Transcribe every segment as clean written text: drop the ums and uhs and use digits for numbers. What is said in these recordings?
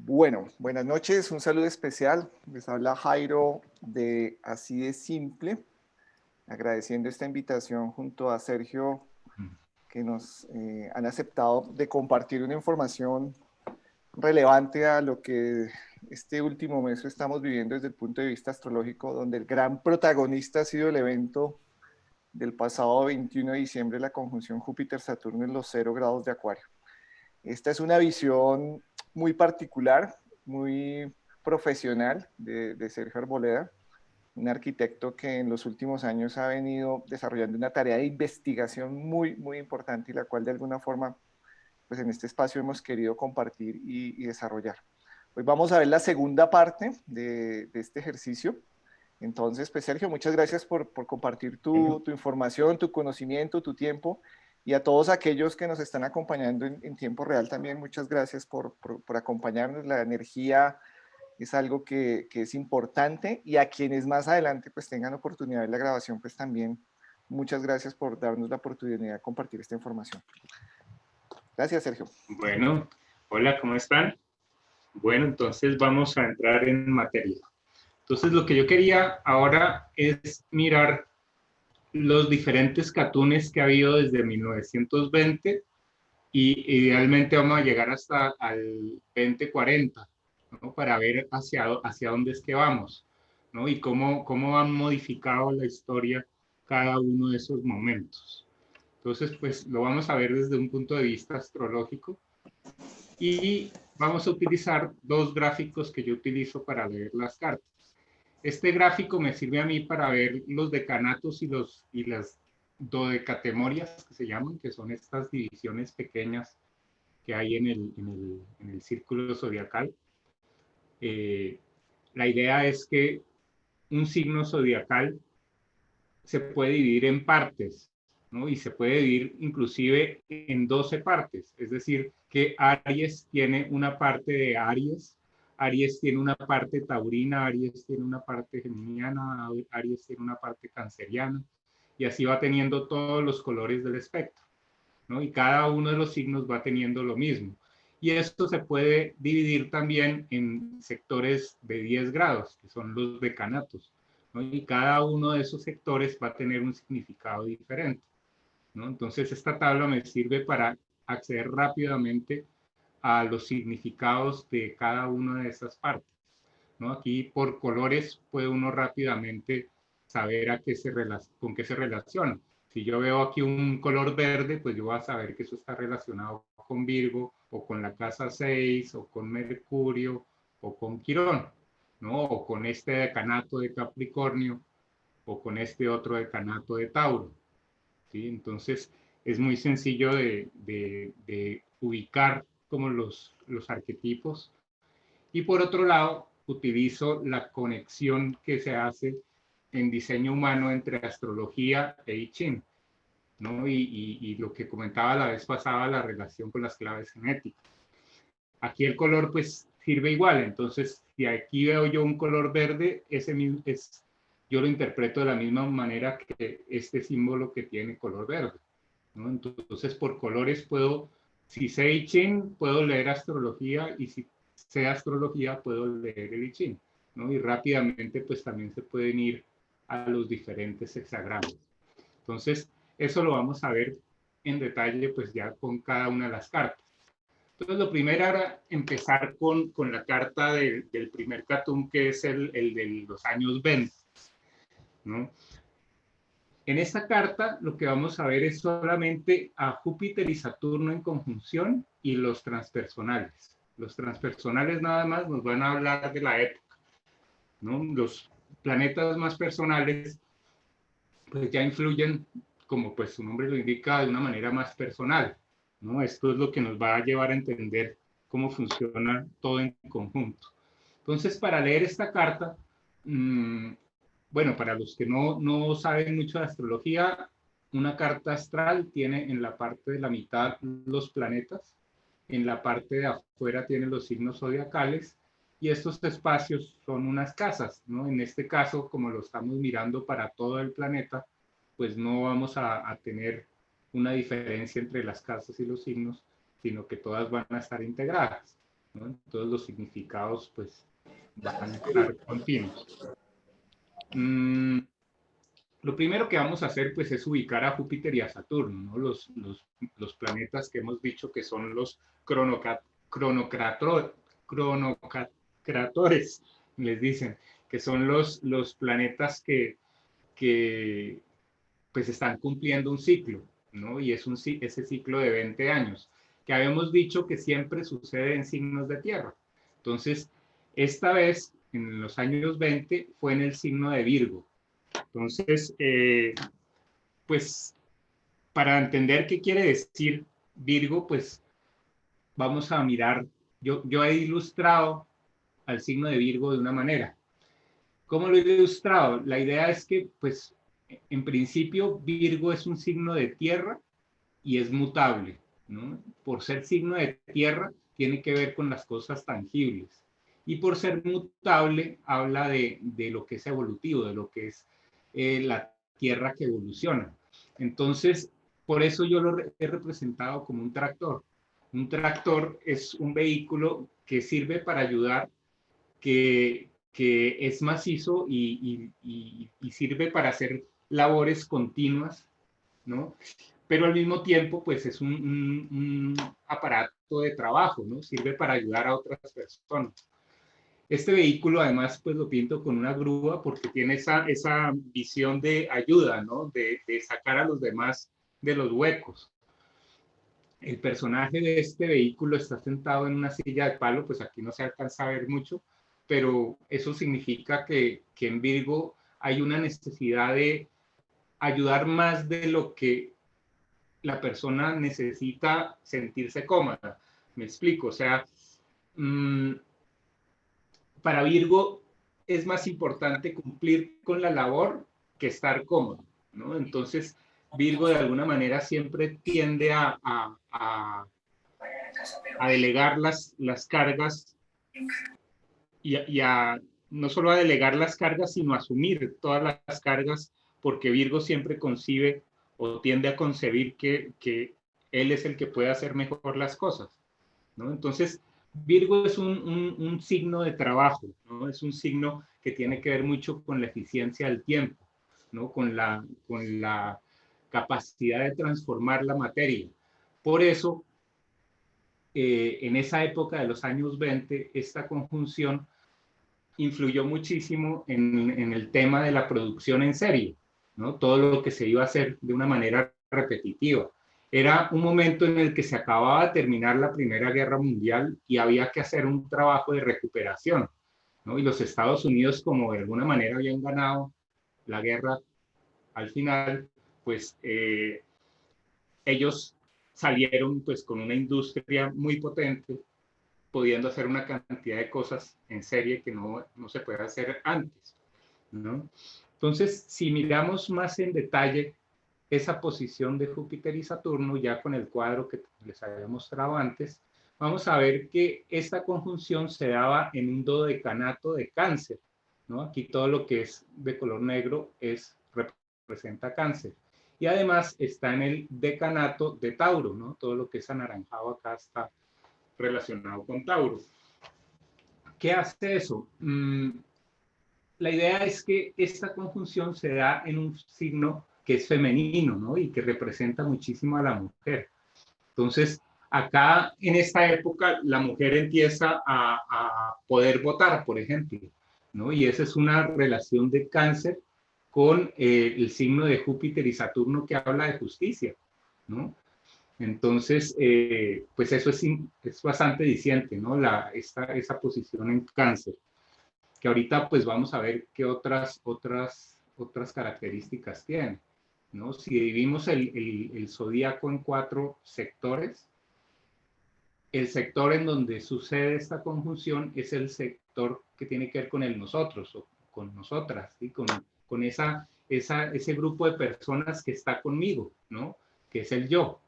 Bueno, buenas noches, un saludo especial. Les habla Jairo de Así de Simple, agradeciendo esta invitación junto a Sergio que nos han aceptado de compartir una información relevante a lo que este último mes estamos viviendo desde el punto de vista astrológico, donde el gran protagonista ha sido el evento del pasado 21 de diciembre, la conjunción Júpiter-Saturno en los 0 grados de Acuario. Esta es una visión muy particular, muy profesional de Sergio Arboleda, un arquitecto que en los últimos años ha venido desarrollando una tarea de investigación muy importante y la cual de alguna forma, pues en este espacio hemos querido compartir y desarrollar. Hoy vamos a ver la segunda parte de este ejercicio. Entonces, pues Sergio, muchas gracias por compartir tu información, tu conocimiento, tu tiempo. Y a todos aquellos que nos están acompañando en tiempo real también, muchas gracias por acompañarnos. La energía es algo que es importante y a quienes más adelante pues tengan oportunidad de la grabación, pues también muchas gracias por darnos la oportunidad de compartir esta información. Gracias, Sergio. Bueno, hola, ¿cómo están? Bueno, entonces vamos a entrar en materia. Entonces lo que yo quería ahora es mirar los diferentes catunes que ha habido desde 1920 y idealmente vamos a llegar hasta al 2040, ¿no? Para ver hacia dónde es que vamos, ¿no? Y cómo han modificado la historia cada uno de esos momentos. Entonces, pues lo vamos a ver desde un punto de vista astrológico y vamos a utilizar dos gráficos que yo utilizo para leer las cartas. Este gráfico me sirve a mí para ver los decanatos y las dodecatemorias que se llaman, que son estas divisiones pequeñas que hay en el círculo zodiacal. La idea es que un signo zodiacal se puede dividir en partes, ¿no? Y se puede dividir inclusive en 12 partes, es decir, que Aries tiene una parte de Aries, Aries tiene una parte taurina, Aries tiene una parte geminiana, Aries tiene una parte canceriana, y así va teniendo todos los colores del espectro, ¿no? Y cada uno de los signos va teniendo lo mismo. Y esto se puede dividir también en sectores de 10 grados, que son los decanatos, ¿no? Y cada uno de esos sectores va a tener un significado diferente, ¿no? Entonces esta tabla me sirve para acceder rápidamente a los significados de cada una de esas partes, ¿no? Aquí por colores puede uno rápidamente saber con qué se relaciona. Si yo veo aquí un color verde, pues yo voy a saber que eso está relacionado con Virgo, o con la casa 6, o con Mercurio, o con Quirón, ¿no? O con este decanato de Capricornio, o con este otro decanato de Tauro, ¿sí? Entonces, es muy sencillo de ubicar como los arquetipos. Y por otro lado, utilizo la conexión que se hace en diseño humano entre astrología e I Ching, ¿no? Y lo que comentaba la vez pasada, la relación con las claves genéticas. Aquí el color pues sirve igual, entonces si aquí veo yo un color verde, ese mismo yo lo interpreto de la misma manera que este símbolo que tiene color verde, ¿no? Entonces por colores puedo, si sé I Ching, puedo leer astrología, y si sé astrología puedo leer el I Ching, ¿no? Y rápidamente pues también se pueden ir a los diferentes hexagramas. Entonces, eso lo vamos a ver en detalle pues ya con cada una de las cartas. Entonces, lo primero era empezar con la carta del primer Catún, que es el de los años 20, ¿no? En esta carta lo que vamos a ver es solamente a Júpiter y Saturno en conjunción y los transpersonales. Los transpersonales nada más nos van a hablar de la época, ¿no? Los planetas más personales pues ya influyen, como pues su nombre lo indica, de una manera más personal, ¿no? Esto es lo que nos va a llevar a entender cómo funciona todo en conjunto. Entonces, para leer esta carta, bueno, para los que no saben mucho de astrología, una carta astral tiene en la parte de la mitad los planetas, en la parte de afuera tiene los signos zodiacales, y estos espacios son unas casas, ¿no? En este caso, como lo estamos mirando para todo el planeta, pues no vamos a tener una diferencia entre las casas y los signos, sino que todas van a estar integradas, ¿no? Todos los significados pues van a estar continuos. Lo primero que vamos a hacer pues es ubicar a Júpiter y a Saturno, ¿no? Los planetas que hemos dicho que son los cronocratores, les dicen, que son los planetas que pues están cumpliendo un ciclo, ¿no? Y es ese ciclo de 20 años, que habíamos dicho que siempre sucede en signos de tierra. Entonces, esta vez, en los años 20, fue en el signo de Virgo. Entonces, pues, para entender qué quiere decir Virgo, pues, vamos a mirar, yo he ilustrado al signo de Virgo de una manera. ¿Cómo lo he ilustrado? La idea es que, pues, en principio, Virgo es un signo de tierra y es mutable, ¿no? Por ser signo de tierra, tiene que ver con las cosas tangibles. Y por ser mutable, habla de lo que es evolutivo, de lo que es la tierra que evoluciona. Entonces, por eso yo lo he representado como un tractor. Un tractor es un vehículo que sirve para ayudar, que es macizo y sirve para hacer labores continuas, ¿no? Pero al mismo tiempo, pues es un aparato de trabajo, ¿no? Sirve para ayudar a otras personas. Este vehículo además pues lo pinto con una grúa porque tiene esa visión de ayuda, ¿no? De sacar a los demás de los huecos. El personaje de este vehículo está sentado en una silla de palo, pues aquí no se alcanza a ver mucho, pero eso significa que en Virgo hay una necesidad de ayudar más de lo que la persona necesita sentirse cómoda. Me explico, o sea, para Virgo es más importante cumplir con la labor que estar cómodo, ¿no? Entonces, Virgo de alguna manera siempre tiende a delegar las cargas y a no solo a delegar las cargas, sino a asumir todas las cargas, porque Virgo siempre concibe o tiende a concebir que él es el que puede hacer mejor las cosas, ¿no? Entonces, Virgo es un signo de trabajo, ¿no? Es un signo que tiene que ver mucho con la eficiencia del tiempo, ¿no? Con la capacidad de transformar la materia. Por eso, en esa época de los años 20, esta conjunción influyó muchísimo en el tema de la producción en serie, ¿no? Todo lo que se iba a hacer de una manera repetitiva. Era un momento en el que se acababa de terminar la Primera Guerra Mundial y había que hacer un trabajo de recuperación, ¿no? Y los Estados Unidos, como de alguna manera habían ganado la guerra al final, pues ellos salieron pues con una industria muy potente, pudiendo hacer una cantidad de cosas en serie que no se puede hacer antes, ¿no? Entonces, si miramos más en detalle esa posición de Júpiter y Saturno, ya con el cuadro que les había mostrado antes, vamos a ver que esta conjunción se daba en un dodecanato de Cáncer, ¿no? Aquí todo lo que es de color negro representa Cáncer. Y además está en el decanato de Tauro, ¿no? Todo lo que es anaranjado acá está relacionado con Tauro. ¿Qué hace eso? La idea es que esta conjunción se da en un signo que es femenino, ¿no? Y que representa muchísimo a la mujer. Entonces, acá en esta época la mujer empieza a poder votar, por ejemplo, ¿no? Y esa es una relación de Cáncer con el signo de Júpiter y Saturno que habla de justicia, ¿no? Entonces, pues eso es bastante diciente, ¿no? Esa posición en Cáncer, que ahorita pues vamos a ver qué otras características tiene, ¿no? Si dividimos el zodíaco en 4 sectores, el sector en donde sucede esta conjunción es el sector que tiene que ver con el nosotros o con nosotras, ¿sí? Con ese grupo de personas que está conmigo, ¿no? Que es el yo,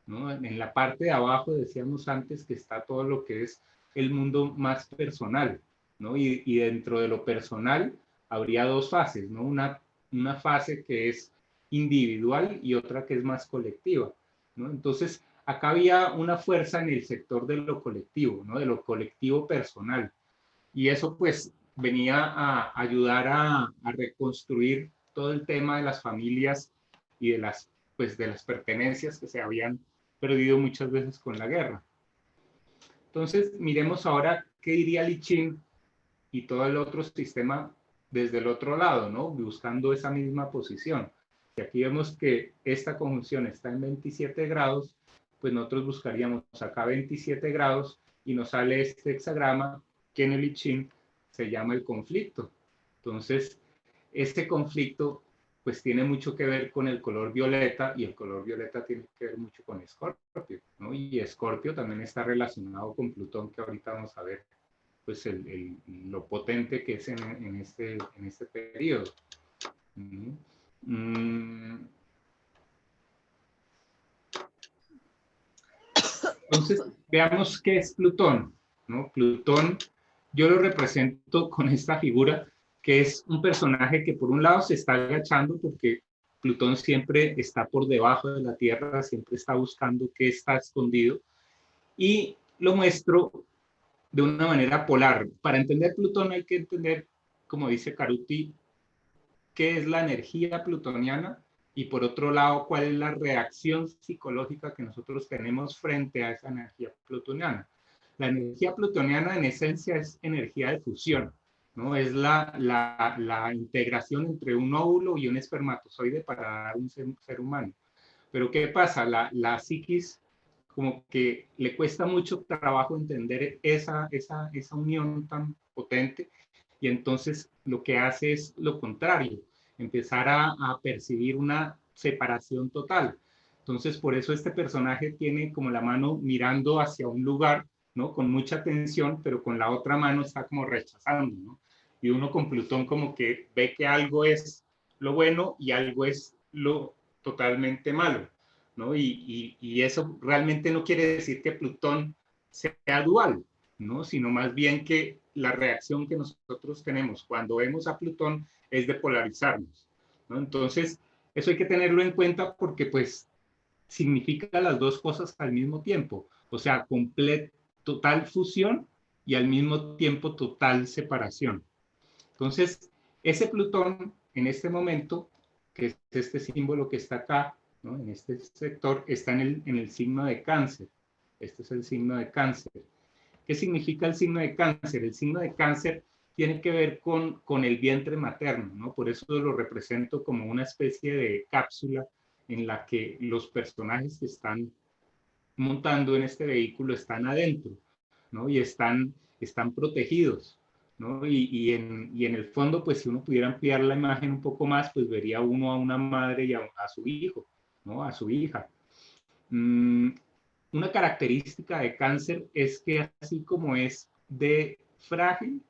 ¿no? En la parte de abajo decíamos antes que está todo lo que es el mundo más personal, ¿no? Y dentro de lo personal habría 2 fases, ¿no? Una fase que es individual y otra que es más colectiva, ¿no? Entonces, acá había una fuerza en el sector de lo colectivo, ¿no? De lo colectivo personal. Y eso pues venía a ayudar a reconstruir todo el tema de las familias y pues, de las pertenencias que se habían perdido muchas veces con la guerra. Entonces, miremos ahora qué diría Lichín y todo el otro sistema desde el otro lado, ¿no? Buscando esa misma posición. Y aquí vemos que esta conjunción está en 27 grados, pues nosotros buscaríamos acá 27 grados y nos sale este hexagrama que en el I Ching se llama el conflicto. Entonces, este conflicto pues tiene mucho que ver con el color violeta, y el color violeta tiene que ver mucho con Escorpio, ¿no? Y Escorpio también está relacionado con Plutón, que ahorita vamos a ver pues lo potente que es en este periodo. Entonces, veamos qué es Plutón, ¿no? Plutón, yo lo represento con esta figura, que es un personaje que por un lado se está agachando porque Plutón siempre está por debajo de la Tierra, siempre está buscando qué está escondido, y lo muestro de una manera polar. Para entender Plutón hay que entender, como dice Caruti, qué es la energía plutoniana y por otro lado, cuál es la reacción psicológica que nosotros tenemos frente a esa energía plutoniana. La energía plutoniana en esencia es energía de fusión, ¿no? Es la integración entre un óvulo y un espermatozoide para dar un ser humano. Pero ¿qué pasa? La psiquis como que le cuesta mucho trabajo entender esa unión tan potente, y entonces lo que hace es lo contrario, empezar a percibir una separación total. Entonces por eso este personaje tiene como la mano mirando hacia un lugar, ¿no? Con mucha tensión, pero con la otra mano está como rechazando, ¿no? Y uno con Plutón como que ve que algo es lo bueno y algo es lo totalmente malo, ¿no? Y eso realmente no quiere decir que Plutón sea dual, ¿no? Sino más bien que la reacción que nosotros tenemos cuando vemos a Plutón es de polarizarnos, ¿no? Entonces, eso hay que tenerlo en cuenta porque pues significa las dos cosas al mismo tiempo, o sea, total fusión y al mismo tiempo total separación. Entonces, ese Plutón en este momento, que es este símbolo que está acá, ¿no? En este sector, está en el signo de Cáncer. Este es el signo de Cáncer. ¿Qué significa el signo de Cáncer? El signo de Cáncer tiene que ver con el vientre materno, ¿no? Por eso lo represento como una especie de cápsula en la que los personajes que están montando en este vehículo están adentro, ¿no? Y están protegidos, ¿no? Y en el fondo, pues si uno pudiera ampliar la imagen un poco más, pues vería uno a una madre y a su hijo, ¿no? A su hija. Una característica de Cáncer es que así como es de frágil,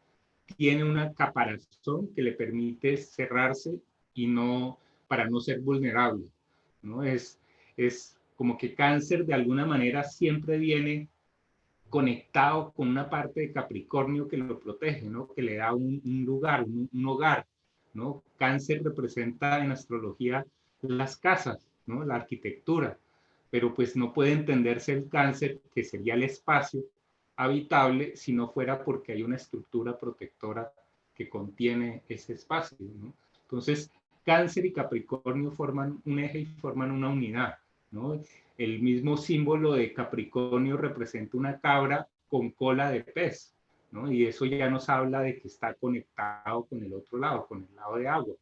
tiene una caparazón que le permite cerrarse y no, para no ser vulnerable, ¿no? Es como que Cáncer de alguna manera siempre viene conectado con una parte de Capricornio que lo protege, ¿no? Que le da un lugar, un hogar, ¿no? Cáncer representa en astrología las casas, ¿no? La arquitectura, pero pues no puede entenderse el Cáncer, que sería el espacio habitable, si no fuera porque hay una estructura protectora que contiene ese espacio, ¿no? Entonces, Cáncer y Capricornio forman un eje y forman una unidad, ¿no? El mismo símbolo de Capricornio representa una cabra con cola de pez, ¿no? Y eso ya nos habla de que está conectado con el otro lado, con el lado de agua,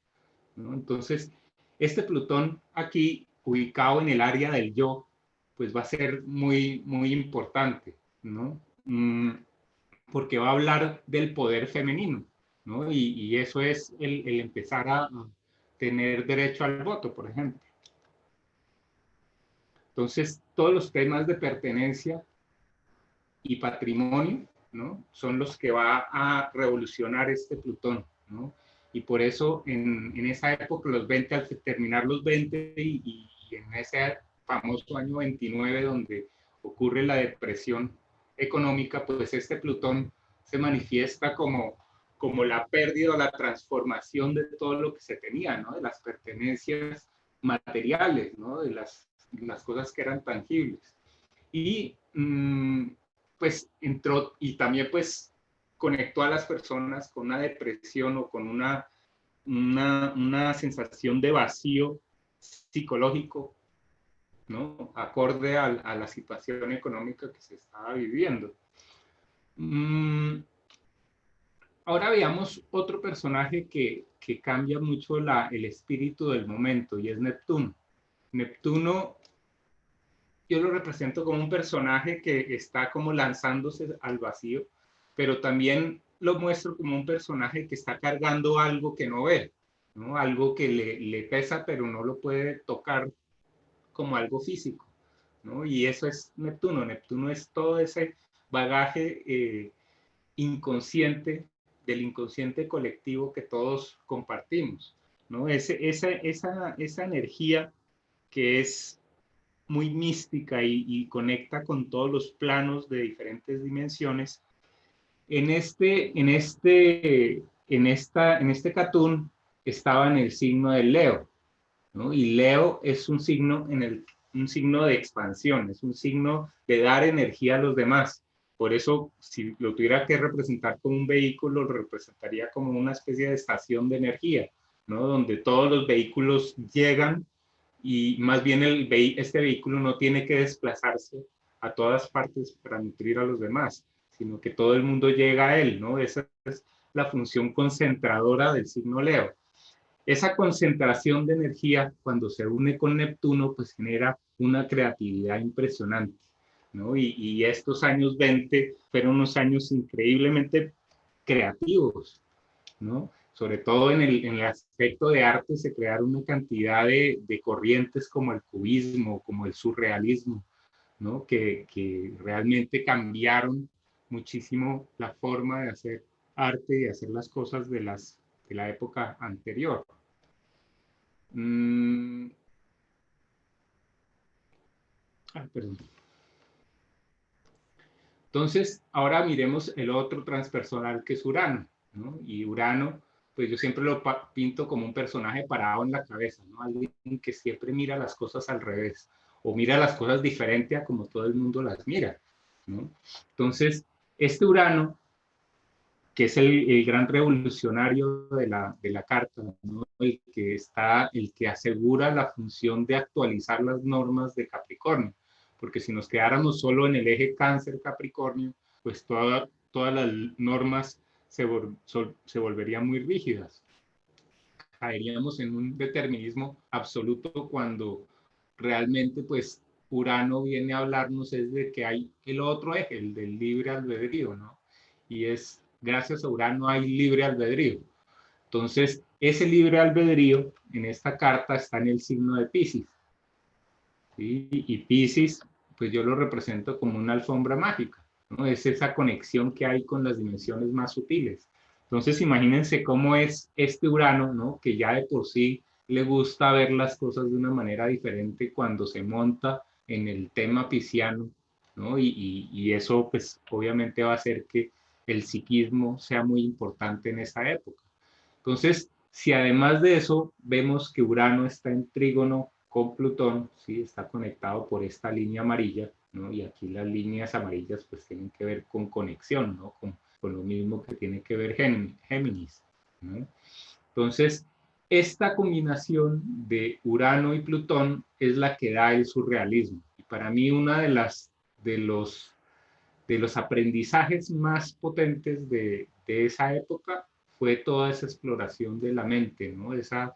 ¿no? Entonces, este Plutón aquí, ubicado en el área del yo, pues va a ser muy, muy importante, ¿no? Porque va a hablar del poder femenino, ¿no? Y eso es el empezar a tener derecho al voto, por ejemplo. Entonces, todos los temas de pertenencia y patrimonio, ¿no? Son los que va a revolucionar este Plutón, ¿no? Y por eso en esa época, los 20, al terminar los 20 y en ese famoso año 29 donde ocurre la depresión económica, pues este Plutón se manifiesta como la pérdida o la transformación de todo lo que se tenía, ¿no? De las pertenencias materiales, ¿no? De las cosas que eran tangibles. y pues entró y también pues conectó a las personas con una depresión o con una sensación de vacío psicológico, ¿no? Acorde a la situación económica que se estaba viviendo. Ahora veamos otro personaje que cambia mucho el espíritu del momento, y es Neptuno. Neptuno yo lo represento como un personaje que está como lanzándose al vacío, pero también lo muestro como un personaje que está cargando algo que no ve, ¿no? Algo que le pesa, pero no lo puede tocar como algo físico, ¿no? Y eso es Neptuno. Neptuno es todo ese bagaje inconsciente, del inconsciente colectivo que todos compartimos, ¿no? Esa energía que es muy mística y conecta con todos los planos de diferentes dimensiones. En este cartoon estaba en el signo del Leo, ¿no? Y Leo es un signo de expansión, es un signo de dar energía a los demás. Por eso, si lo tuviera que representar como un vehículo, lo representaría como una especie de estación de energía, ¿no? Donde todos los vehículos llegan y más bien este vehículo no tiene que desplazarse a todas partes para nutrir a los demás, sino que todo el mundo llega a él, ¿no? Esa es la función concentradora del signo Leo. Esa concentración de energía, cuando se une con Neptuno, pues genera una creatividad impresionante, ¿no? Y estos años 20 fueron unos años increíblemente creativos, ¿no? Sobre todo en el aspecto de arte se crearon una cantidad de corrientes como el cubismo, como el surrealismo, ¿no? Que realmente cambiaron muchísimo la forma de hacer arte y de hacer las cosas de la época anterior. Perdón. Entonces, ahora miremos el otro transpersonal que es Urano, ¿no? Y Urano, pues yo siempre lo pinto como un personaje parado en la cabeza, ¿no? Alguien que siempre mira las cosas al revés o mira las cosas diferente a como todo el mundo las mira, ¿no? Entonces, este Urano, que es el gran revolucionario de la carta, ¿no? El que asegura la función de actualizar las normas de Capricornio, porque si nos quedáramos solo en el eje Cáncer-Capricornio, pues todas las normas se volverían muy rígidas. Caeríamos en un determinismo absoluto cuando realmente pues Urano viene a hablarnos es de que hay el otro eje, el del libre albedrío, ¿no? Y es gracias a Urano hay libre albedrío. Entonces, ese libre albedrío en esta carta está en el signo de Piscis, ¿sí? Y Piscis, pues yo lo represento como una alfombra mágica, ¿no? Es esa conexión que hay con las dimensiones más sutiles. Entonces, imagínense cómo es este Urano, ¿no? Que ya de por sí le gusta ver las cosas de una manera diferente cuando se monta en el tema pisciano, ¿no? Y eso, pues, obviamente va a hacer que el psiquismo sea muy importante en esa época. Entonces, si además de eso vemos que Urano está en trígono con Plutón, ¿sí? Está conectado por esta línea amarilla, ¿no? Y aquí las líneas amarillas pues tienen que ver con conexión, ¿no? Con lo mismo que tiene que ver Géminis, ¿no? Entonces, esta combinación de Urano y Plutón es la que da el surrealismo. Y para mí una de los aprendizajes más potentes de esa época fue toda esa exploración de la mente, ¿no? Esa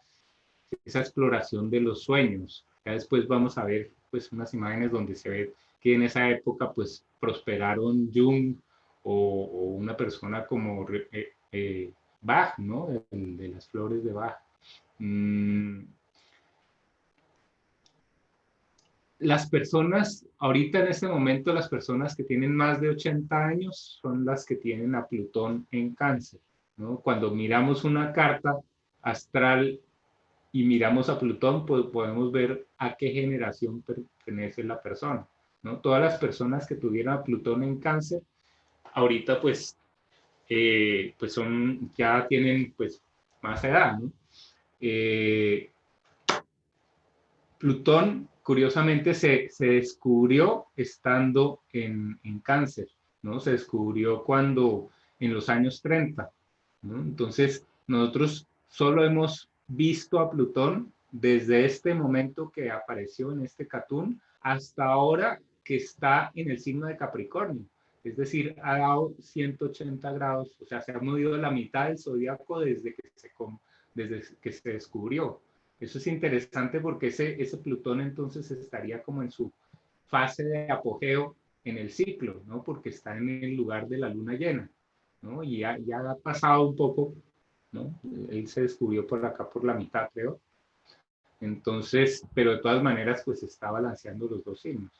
exploración de los sueños. Ya después vamos a ver pues unas imágenes donde se ve que en esa época pues prosperaron Jung o una persona como Bach, ¿no? De las flores de Bach. Las personas, ahorita en este momento, las personas que tienen más de 80 años son las que tienen a Plutón en Cáncer, ¿no? Cuando miramos una carta astral y miramos a Plutón, pues podemos ver a qué generación pertenece la persona, ¿no? Todas las personas que tuvieran a Plutón en Cáncer, ahorita pues ya tienen pues más edad, ¿no? Plutón curiosamente se descubrió estando en Cáncer, ¿no? Se descubrió cuando, en los años 30, ¿no? Entonces, nosotros solo hemos visto a Plutón desde este momento que apareció en este Catún hasta ahora que está en el signo de Capricornio. Es decir, ha dado 180 grados, o sea, se ha movido la mitad del zodiaco desde que se descubrió. Eso es interesante porque ese Plutón entonces estaría como en su fase de apogeo en el ciclo, ¿no? Porque está en el lugar de la luna llena, ¿no? Y ya ha pasado un poco, ¿no? Él se descubrió por acá por la mitad, creo. Entonces, pero de todas maneras, pues está balanceando los dos signos.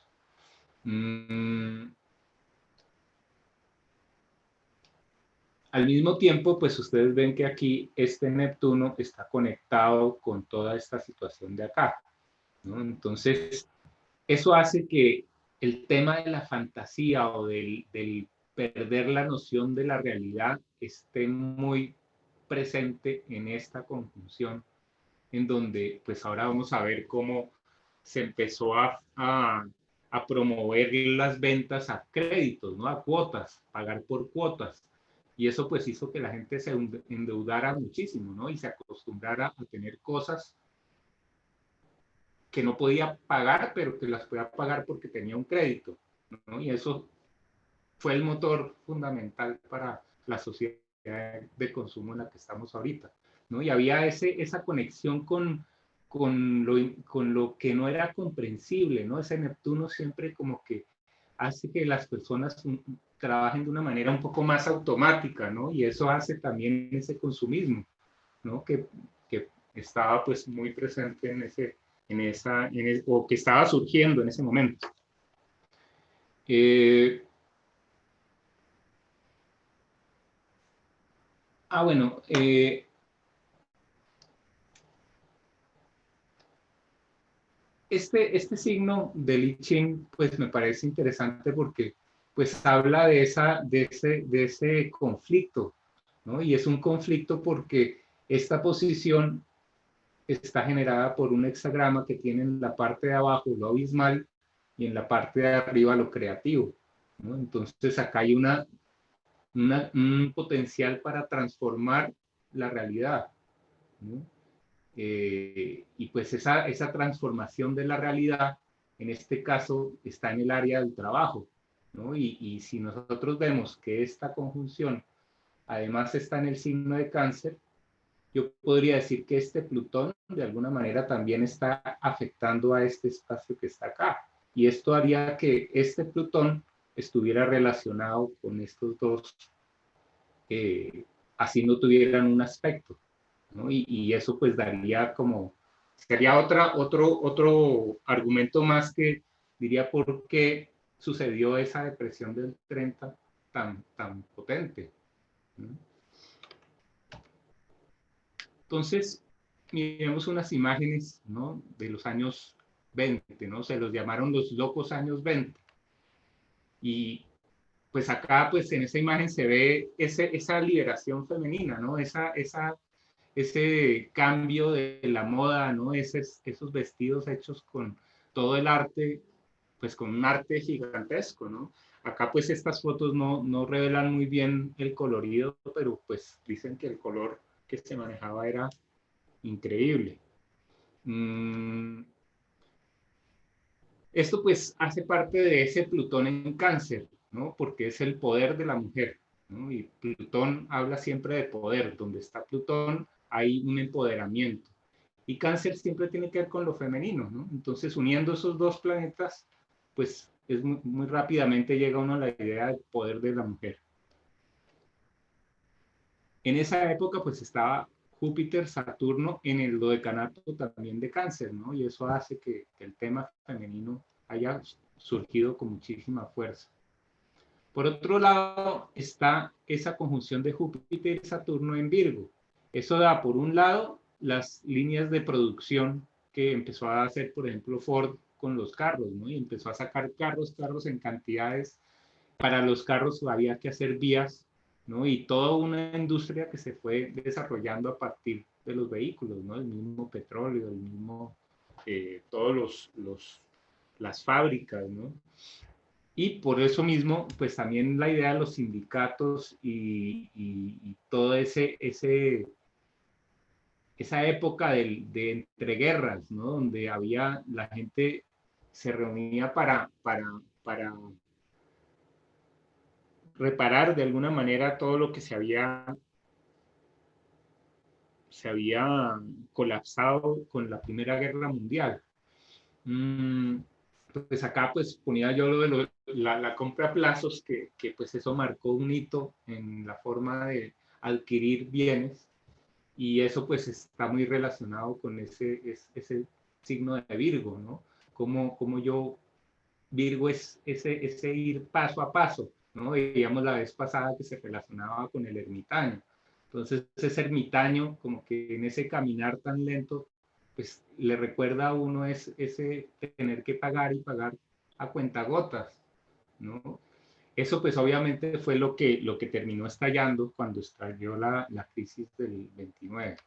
Al mismo tiempo, pues ustedes ven que aquí este Neptuno está conectado con toda esta situación de acá, ¿no? Entonces, eso hace que el tema de la fantasía o del perder la noción de la realidad esté muy presente en esta conjunción, en donde pues ahora vamos a ver cómo se empezó a promover las ventas a créditos, ¿no? A cuotas, pagar por cuotas. Y eso pues hizo que la gente se endeudara muchísimo, ¿no? Y se acostumbrara a tener cosas que no podía pagar, pero que las podía pagar porque tenía un crédito, ¿no? Y eso fue el motor fundamental para la sociedad de consumo en la que estamos ahorita, ¿no? Y había esa conexión con lo que no era comprensible, ¿no? Ese Neptuno siempre como que hace que las personas trabajen de una manera un poco más automática, ¿no? Y eso hace también ese consumismo, ¿no? Que estaba pues muy presente o que estaba surgiendo en ese momento. Bueno, este signo del I Ching, pues me parece interesante porque pues habla de ese conflicto, ¿no? Y es un conflicto porque esta posición está generada por un hexagrama que tiene en la parte de abajo lo abismal y en la parte de arriba lo creativo, ¿no? Entonces acá hay un potencial para transformar la realidad, ¿no? Y pues esa transformación de la realidad, en este caso, está en el área del trabajo, ¿no? Y si nosotros vemos que esta conjunción además está en el signo de Cáncer, yo podría decir que este Plutón de alguna manera también está afectando a este espacio que está acá. Y esto haría que este Plutón estuviera relacionado con estos dos, así no tuvieran un aspecto, ¿no? Y eso pues daría como, sería otro argumento más que diría por qué sucedió esa depresión del 30 tan potente, ¿no? Entonces, miremos unas imágenes, ¿no? De los años 20, ¿no? Se los llamaron los locos años 20. Y pues acá, pues en esa imagen se ve esa liberación femenina, ¿no? Ese cambio de la moda, ¿no? Esos vestidos hechos con todo el arte, pues con un arte gigantesco, ¿no? Acá pues estas fotos no revelan muy bien el colorido, pero pues dicen que el color que se manejaba era increíble. Esto pues hace parte de ese Plutón en Cáncer, ¿no? Porque es el poder de la mujer, ¿no? Y Plutón habla siempre de poder. Donde está Plutón hay un empoderamiento. Y Cáncer siempre tiene que ver con lo femenino, ¿no? Entonces, uniendo esos dos planetas, pues es muy rápidamente llega uno a la idea del poder de la mujer. En esa época, pues estaba Júpiter, Saturno en el dodecanato también de Cáncer, ¿no? Y eso hace que el tema femenino haya surgido con muchísima fuerza. Por otro lado, está esa conjunción de Júpiter y Saturno en Virgo. Eso da, por un lado, las líneas de producción que empezó a hacer, por ejemplo, Ford con los carros, ¿no? Y empezó a sacar carros en cantidades. Para los carros había que hacer vías, ¿no? Y toda una industria que se fue desarrollando a partir de los vehículos, ¿no? El mismo petróleo, el mismo todos las fábricas, ¿no? Y por eso mismo, pues también la idea de los sindicatos y todo esa época de entreguerras, ¿no? Donde había, la gente se reunía para reparar de alguna manera todo lo que se había colapsado con la Primera Guerra Mundial. Pues acá pues ponía yo lo de la compra a plazos, que pues eso marcó un hito en la forma de adquirir bienes, y eso pues está muy relacionado con ese signo de Virgo, ¿no? Como yo, Virgo es ese ir paso a paso, ¿no? Veíamos la vez pasada que se relacionaba con el ermitaño. Entonces, ese ermitaño, como que en ese caminar tan lento, pues le recuerda a uno ese tener que pagar y pagar a cuentagotas, ¿no? Eso pues obviamente fue lo que terminó estallando cuando estalló la crisis del 29.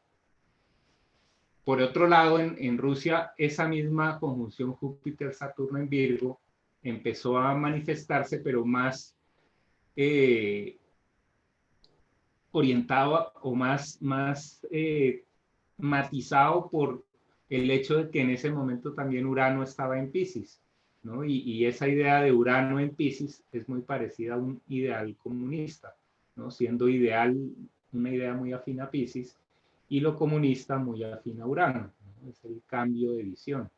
Por otro lado, en Rusia, esa misma conjunción Júpiter-Saturno en Virgo empezó a manifestarse, pero más orientado o más matizado por el hecho de que en ese momento también Urano estaba en Piscis, ¿no? Y esa idea de Urano en Piscis es muy parecida a un ideal comunista, ¿no? Siendo ideal una idea muy afín a Piscis y lo comunista muy afín a Urano, ¿no? Es el cambio de visión,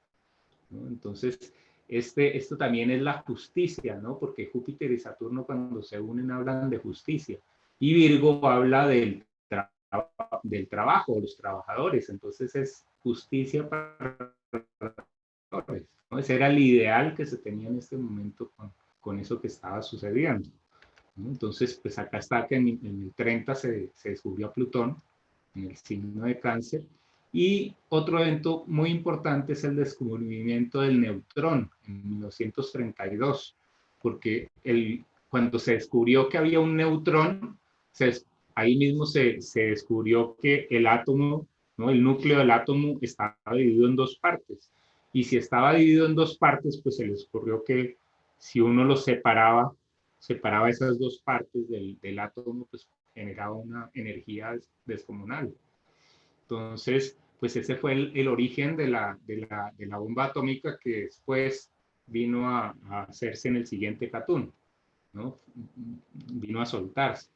¿no? Entonces, esto también es la justicia, ¿no? Porque Júpiter y Saturno cuando se unen hablan de justicia. Y Virgo habla del trabajo, de los trabajadores. Entonces es justicia para los trabajadores, ¿no? Ese era el ideal que se tenía en este momento con eso que estaba sucediendo, ¿no? Entonces, pues acá está que en el 30 se descubrió a Plutón en el signo de Cáncer. Y otro evento muy importante es el descubrimiento del neutrón en 1932, porque cuando se descubrió que había un neutrón, ahí mismo se descubrió que el átomo, ¿no? El núcleo del átomo estaba dividido en dos partes. Y si estaba dividido en dos partes, pues se les ocurrió que si uno lo separaba esas dos partes del átomo, pues generaba una energía descomunal. Entonces, pues ese fue el origen de la bomba atómica que después vino a hacerse en el siguiente Catún, ¿no? Vino a soltarse.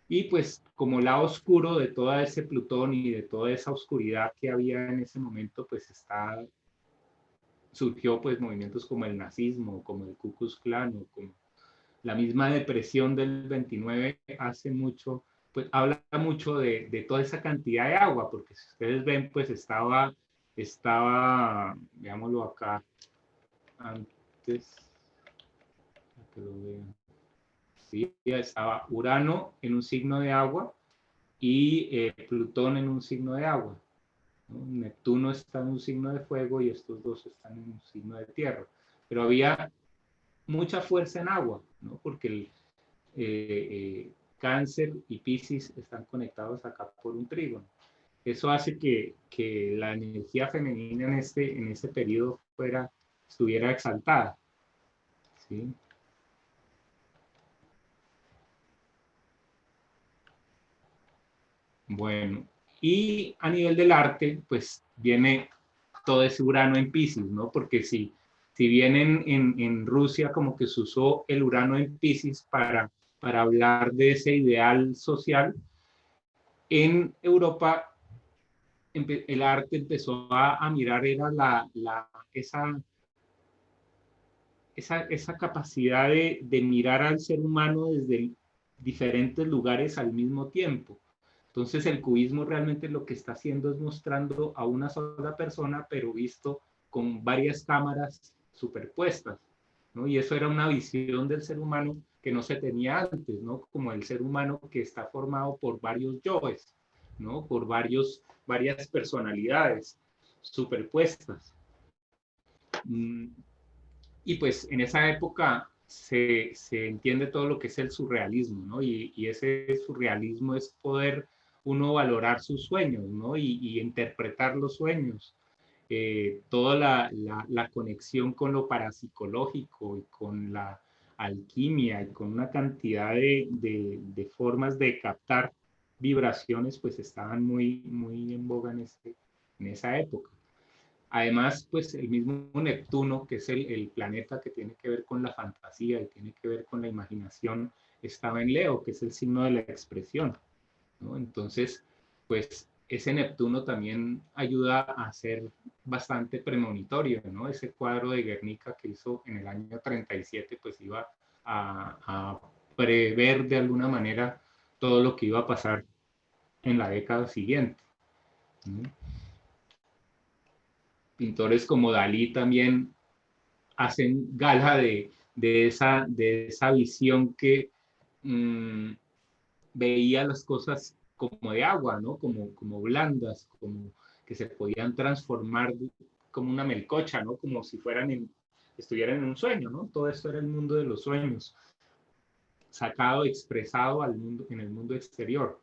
Y pues como lado oscuro de todo ese Plutón y de toda esa oscuridad que había en ese momento, pues surgió pues movimientos como el nazismo, como el Ku Klux Klan, o como la misma depresión del 29 hace mucho, pues habla mucho de toda esa cantidad de agua, porque si ustedes ven, pues estaba, veámoslo acá, antes, para que lo vean, sí, ya estaba Urano en un signo de agua y Plutón en un signo de agua, ¿no? Neptuno está en un signo de fuego y estos dos están en un signo de tierra, pero había mucha fuerza en agua, ¿no? Porque Cáncer y Piscis están conectados acá por un trígono. Eso hace que la energía femenina en este periodo estuviera exaltada, ¿sí? Bueno, y a nivel del arte, pues viene todo ese Urano en Piscis, ¿no? Porque si bien en Rusia como que se usó el Urano en Piscis para hablar de ese ideal social, en Europa el arte empezó a mirar era esa capacidad de mirar al ser humano desde diferentes lugares al mismo tiempo. Entonces el cubismo realmente lo que está haciendo es mostrando a una sola persona, pero visto con varias cámaras superpuestas, ¿no? Y eso era una visión del ser humano que no se tenía antes, ¿no? Como el ser humano que está formado por varios yoes, ¿no? Por varias personalidades superpuestas. Y pues en esa época se entiende todo lo que es el surrealismo, ¿no? Y ese surrealismo es poder uno valorar sus sueños, ¿no? Y interpretar los sueños. toda la conexión con lo parapsicológico y con la alquimia y con una cantidad de formas de captar vibraciones, pues estaban muy en boga en esa época. Además, pues el mismo Neptuno, que es el planeta que tiene que ver con la fantasía y tiene que ver con la imaginación, estaba en Leo, que es el signo de la expresión, ¿no? Entonces, pues ese Neptuno también ayuda a ser bastante premonitorio, ¿no? Ese cuadro de Guernica que hizo en el año 37, pues iba a prever de alguna manera todo lo que iba a pasar en la década siguiente, ¿no? Pintores como Dalí también hacen gala de esa visión que veía las cosas como de agua, ¿no? Como blandas, como que se podían transformar como una melcocha, ¿no? Como si estuvieran en un sueño, ¿no? Todo esto era el mundo de los sueños, sacado, expresado en el mundo exterior.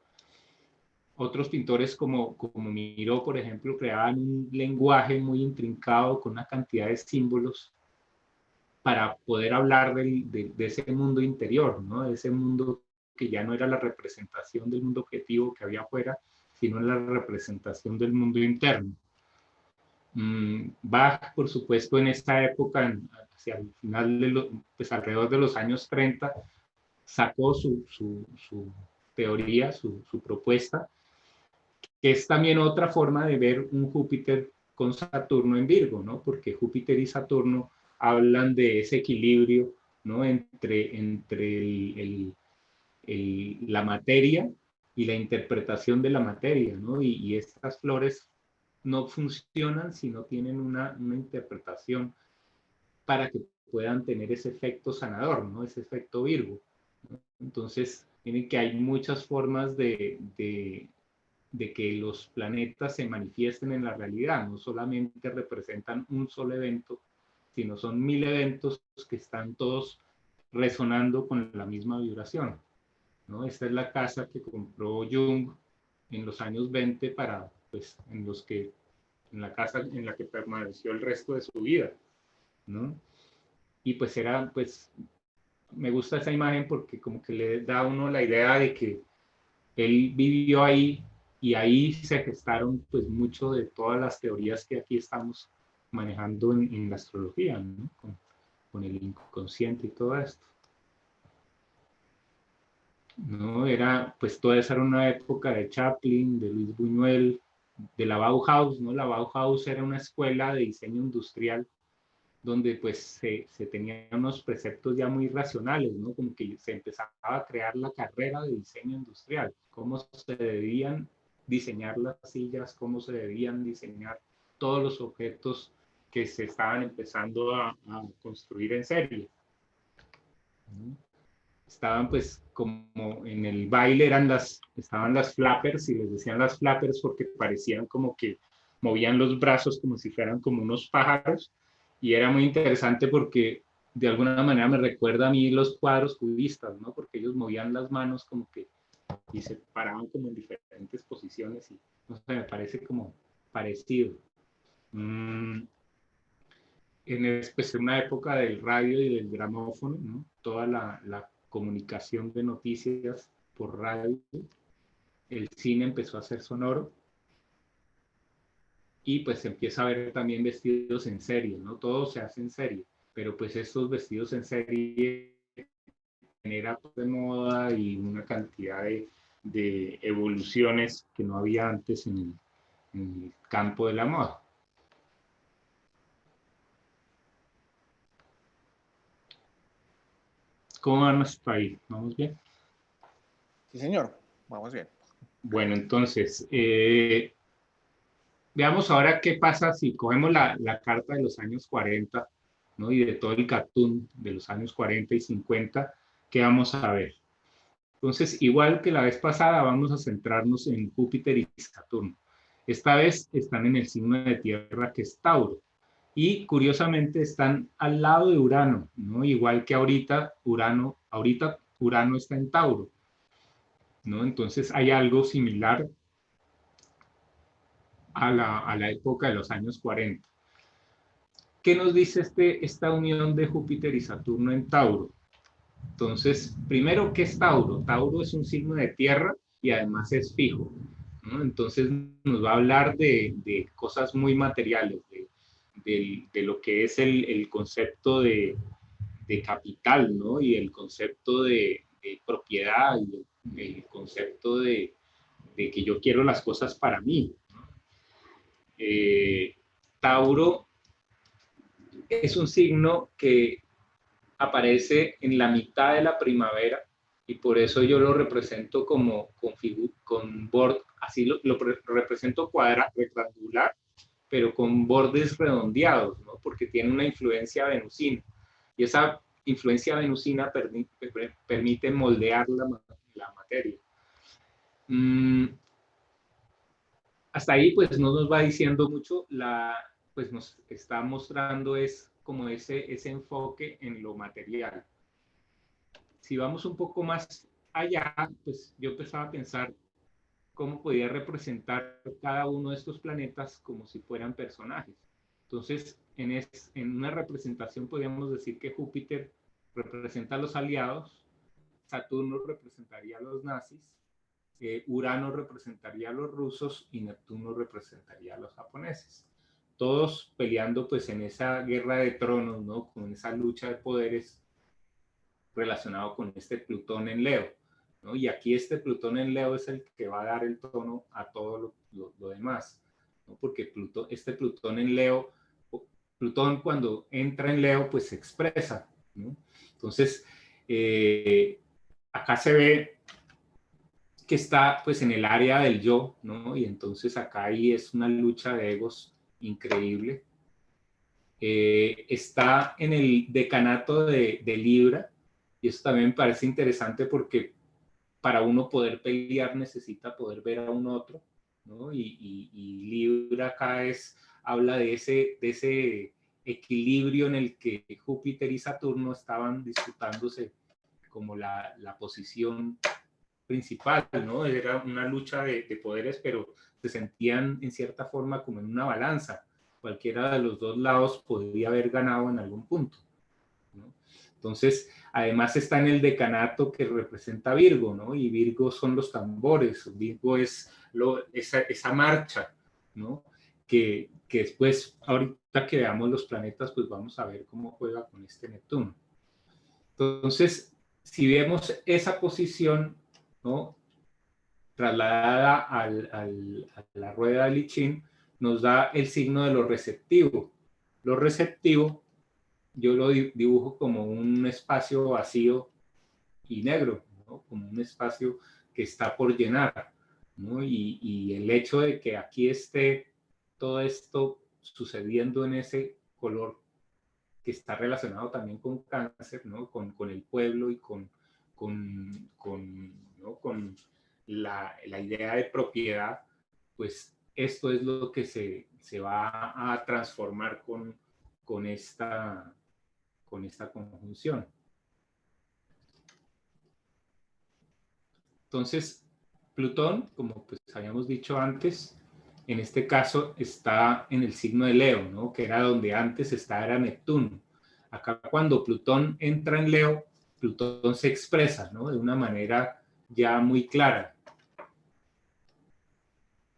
Otros pintores como Miró, por ejemplo, creaban un lenguaje muy intrincado con una cantidad de símbolos para poder hablar de ese mundo interior, ¿no? De ese mundo que ya no era la representación del mundo objetivo que había afuera, sino la representación del mundo interno. Bach, por supuesto, en esta época, hacia el final pues alrededor de los años 30, sacó su teoría, su propuesta, que es también otra forma de ver un Júpiter con Saturno en Virgo, ¿no? Porque Júpiter y Saturno hablan de ese equilibrio, ¿no? Entre la materia y la interpretación de la materia, ¿no? Y estas flores no funcionan si no tienen una interpretación para que puedan tener ese efecto sanador, ¿no? Ese efecto Virgo, ¿no? Entonces, miren que hay muchas formas de que los planetas se manifiesten en la realidad, no solamente representan un solo evento, sino son 1000 eventos que están todos resonando con la misma vibración, ¿no? Esta es la casa que compró Jung en los años 20 pues, en la casa en la que permaneció el resto de su vida, ¿no? Y pues me gusta esa imagen porque como que le da a uno la idea de que él vivió ahí y ahí se gestaron pues mucho de todas las teorías que aquí estamos manejando en la astrología, ¿no? Con el inconsciente y todo esto. ¿No? Pues toda esa era una época de Chaplin, de Luis Buñuel, de la Bauhaus, ¿no? La Bauhaus era una escuela de diseño industrial donde pues se tenían unos preceptos ya muy racionales, ¿no? Como que se empezaba a crear la carrera de diseño industrial, cómo se debían diseñar las sillas, cómo se debían diseñar todos los objetos que se estaban empezando a construir en serie, ¿no? Estaban pues como en el baile estaban las flappers y les decían las flappers porque parecían como que movían los brazos como si fueran como unos pájaros y era muy interesante porque de alguna manera me recuerda a mí los cuadros cubistas, ¿no? Porque ellos movían las manos como que y se paraban como en diferentes posiciones y no sé, me parece como parecido. Pues, en una época del radio y del gramófono, ¿no? Toda la comunicación de noticias por radio, el cine empezó a ser sonoro y pues se empieza a ver también vestidos en serie, ¿no? Todo se hace en serie, pero pues estos vestidos en serie genera de moda y una cantidad de evoluciones que no había antes en el campo de la moda. ¿Cómo vamos ahí? ¿Vamos bien? Sí, señor. Vamos bien. Bueno, entonces, veamos ahora qué pasa si cogemos la carta de los años 40, ¿no? Y de todo el cartoon de los años 40 y 50, ¿qué vamos a ver? Entonces, igual que la vez pasada, vamos a centrarnos en Júpiter y Saturno. Esta vez están en el signo de tierra que es Tauro. Y curiosamente están al lado de Urano, ¿no? Igual que ahorita Urano está en Tauro, ¿no? Entonces hay algo similar a la época de los años 40. ¿Qué nos dice esta unión de Júpiter y Saturno en Tauro? Entonces, primero, ¿qué es Tauro? Tauro es un signo de tierra y además es fijo, ¿no? Entonces nos va a hablar de cosas muy materiales, de lo que es el concepto de capital, ¿no? Y el concepto de propiedad y el concepto de que yo quiero las cosas para mí. Tauro es un signo que aparece en la mitad de la primavera y por eso yo lo represento como con borde, así lo represento rectangular, pero con bordes redondeados, ¿no? Porque tiene una influencia venusina y esa influencia venusina permite moldear la materia. Hasta ahí pues no nos va diciendo mucho, pues nos está mostrando es como ese enfoque en lo material. Si vamos un poco más allá, pues yo empezaba a pensar cómo podía representar cada uno de estos planetas como si fueran personajes. Entonces, en una representación podríamos decir que Júpiter representa a los aliados, Saturno representaría a los nazis, Urano representaría a los rusos y Neptuno representaría a los japoneses. Todos peleando pues en esa guerra de tronos, ¿no? Con esa lucha de poderes relacionado con este Plutón en Leo, ¿no? Y aquí este Plutón en Leo es el que va a dar el tono a todo lo demás, ¿no? Porque este Plutón en Leo, Plutón cuando entra en Leo pues se expresa, ¿no? Entonces, acá se ve que está pues en el área del yo, ¿no? Y entonces acá ahí es una lucha de egos increíble. Está en el decanato de Libra, y eso también me parece interesante porque para uno poder pelear necesita poder ver a un otro, ¿no? Y Libra acá habla de ese equilibrio en el que Júpiter y Saturno estaban disputándose como la posición principal, ¿no? Era una lucha de poderes, pero se sentían en cierta forma como en una balanza. Cualquiera de los dos lados podría haber ganado en algún punto, ¿no? Entonces, además está en el decanato que representa Virgo, ¿no? Y Virgo son los tambores, Virgo es esa marcha, ¿no? Que después, ahorita que veamos los planetas, pues vamos a ver cómo juega con este Neptuno. Entonces, si vemos esa posición, ¿no? Trasladada a la rueda de Lichín, nos da el signo de lo receptivo. Lo receptivo yo lo dibujo como un espacio vacío y negro, ¿no? Como un espacio que está por llenar, ¿no? Y el hecho de que aquí esté todo esto sucediendo en ese color que está relacionado también con cáncer, ¿no? Con el pueblo y ¿no? Con la idea de propiedad, pues esto es lo que se va a transformar con esta conjunción. Entonces, Plutón, como pues habíamos dicho antes, en este caso está en el signo de Leo, ¿no? Que era donde antes era Neptuno. Acá cuando Plutón entra en Leo, Plutón se expresa, ¿no? De una manera ya muy clara.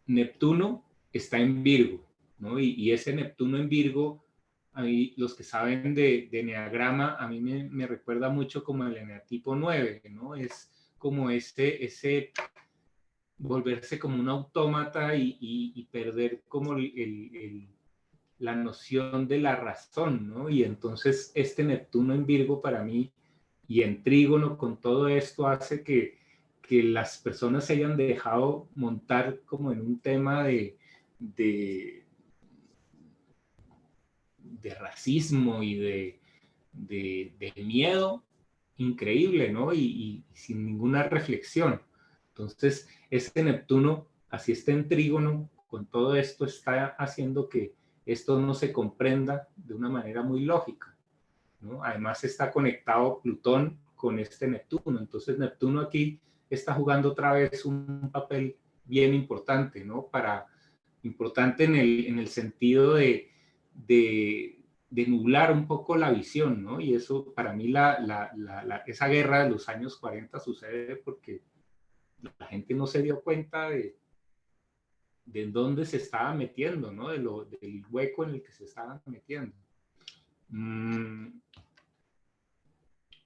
Neptuno está en Virgo, ¿no? Y ese Neptuno en Virgo, a mí, los que saben de eneagrama, a mí me recuerda mucho como el eneatipo 9, ¿no? Es como ese volverse como un autómata y perder como la noción de la razón, ¿no? Y entonces este Neptuno en Virgo para mí y en trígono con todo esto hace que las personas se hayan dejado montar como en un tema de racismo y de miedo increíble, ¿no? Y sin ninguna reflexión. Entonces, este Neptuno, así está en trígono, con todo esto está haciendo que esto no se comprenda de una manera muy lógica, ¿no? Además está conectado Plutón con este Neptuno, entonces Neptuno aquí está jugando otra vez un papel bien importante, ¿no? importante en el sentido de nublar un poco la visión, ¿no? Y eso, para mí, esa guerra de los años 40 sucede porque la gente no se dio cuenta de dónde se estaba metiendo, ¿no? Del hueco en el que se estaban metiendo.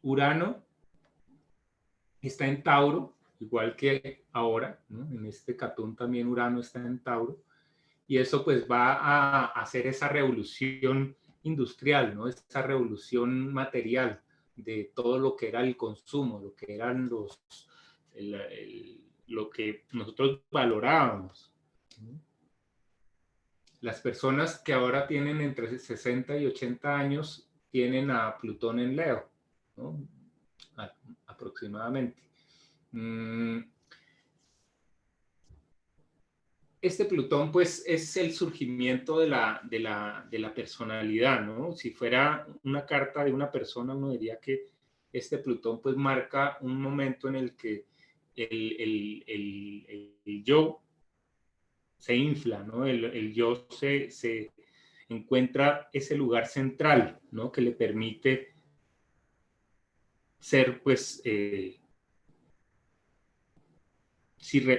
Urano está en Tauro, igual que ahora, ¿no? En este Catún también Urano está en Tauro, y eso pues va a hacer esa revolución industrial, ¿no? Esa revolución material de todo lo que era el consumo, lo que eran lo que nosotros valorábamos, ¿no? Las personas que ahora tienen entre 60 y 80 años tienen a Plutón en Leo, ¿no? Aproximadamente. Este Plutón, pues, es el surgimiento de la personalidad, ¿no? Si fuera una carta de una persona, uno diría que este Plutón, pues, marca un momento en el que el yo se infla, ¿no? El yo se encuentra ese lugar central, ¿no? Que le permite ser, pues,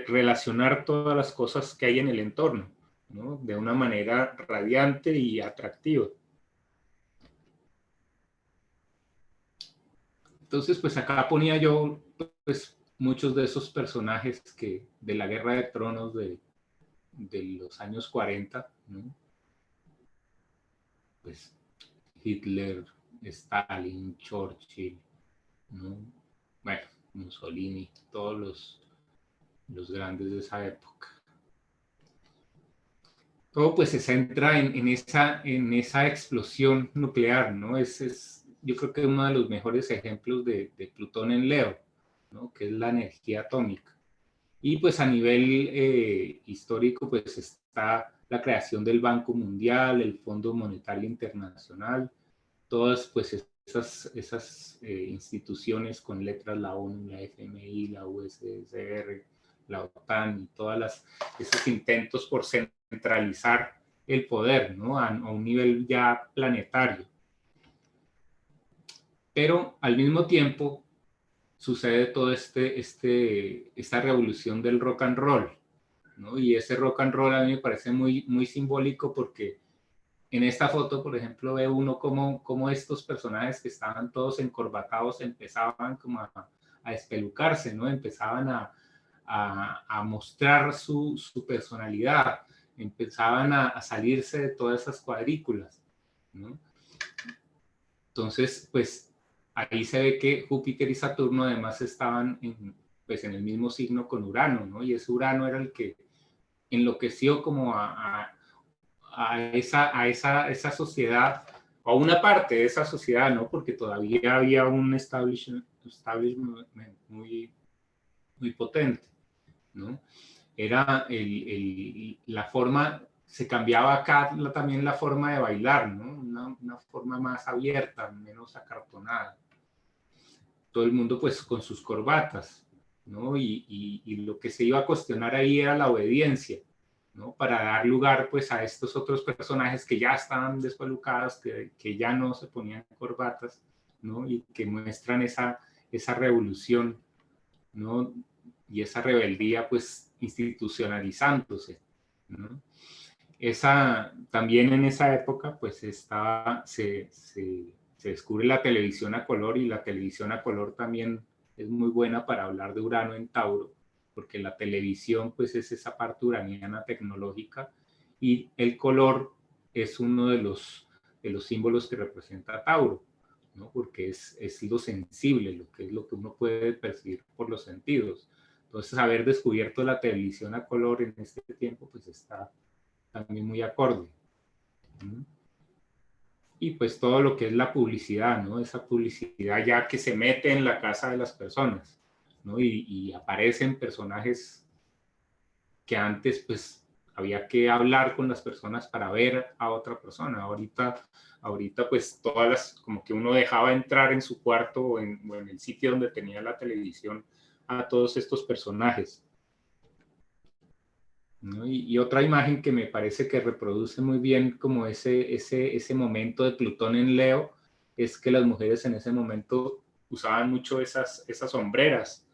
relacionar todas las cosas que hay en el entorno, ¿no? De una manera radiante y atractiva. Entonces, pues acá ponía yo, pues, muchos de esos personajes de la Guerra de Tronos de los años 40, ¿no? Pues Hitler, Stalin, Churchill, ¿no? Bueno, Mussolini, todos los grandes de esa época. Todo pues se centra en esa explosión nuclear, ¿no? Yo creo que es uno de los mejores ejemplos de Plutón en Leo, ¿no? Que es la energía atómica. Y pues a nivel histórico pues está la creación del Banco Mundial, el Fondo Monetario Internacional, todas pues esas instituciones con letras, la ONU, la FMI, la USSR, la OTAN y todas esos intentos por centralizar el poder, ¿no? A un nivel ya planetario. Pero al mismo tiempo sucede toda esta revolución del rock and roll, ¿no? Y ese rock and roll a mí me parece muy, muy simbólico porque en esta foto, por ejemplo, ve uno como estos personajes que estaban todos encorbatados empezaban como a espelucarse, ¿no? Empezaban a mostrar su personalidad, empezaban a salirse de todas esas cuadrículas, ¿no? Entonces, pues ahí se ve que Júpiter y Saturno además estaban pues, en el mismo signo con Urano, ¿no? Y ese Urano era el que enloqueció como a esa sociedad, o a una parte de esa sociedad, ¿no? Porque todavía había un establishment muy, muy potente, ¿no? Era la forma, se cambiaba acá también la forma de bailar, ¿no? Una forma más abierta, menos acartonada. Todo el mundo pues con sus corbatas, ¿no? Y lo que se iba a cuestionar ahí era la obediencia, ¿no? Para dar lugar pues a estos otros personajes que ya estaban despelucados, que ya no se ponían corbatas, ¿no? Y que muestran esa revolución, ¿no? Y esa rebeldía pues institucionalizándose, ¿no? También en esa época pues se descubre la televisión a color, y la televisión a color también es muy buena para hablar de Urano en Tauro, porque la televisión pues es esa parte uraniana tecnológica, y el color es uno de los símbolos que representa Tauro, ¿no? Porque es lo sensible, lo que uno puede percibir por los sentidos. Entonces, haber descubierto la televisión a color en este tiempo pues está también muy acorde. Y pues todo lo que es la publicidad, ¿no? Esa publicidad ya que se mete en la casa de las personas, ¿no? Y aparecen personajes que antes pues había que hablar con las personas para ver a otra persona. Ahorita pues como que uno dejaba entrar en su cuarto o en el sitio donde tenía la televisión a todos estos personajes. ¿no? Y otra imagen que me parece que reproduce muy bien como ese momento de Plutón en Leo es que las mujeres en ese momento usaban mucho esas sombreras,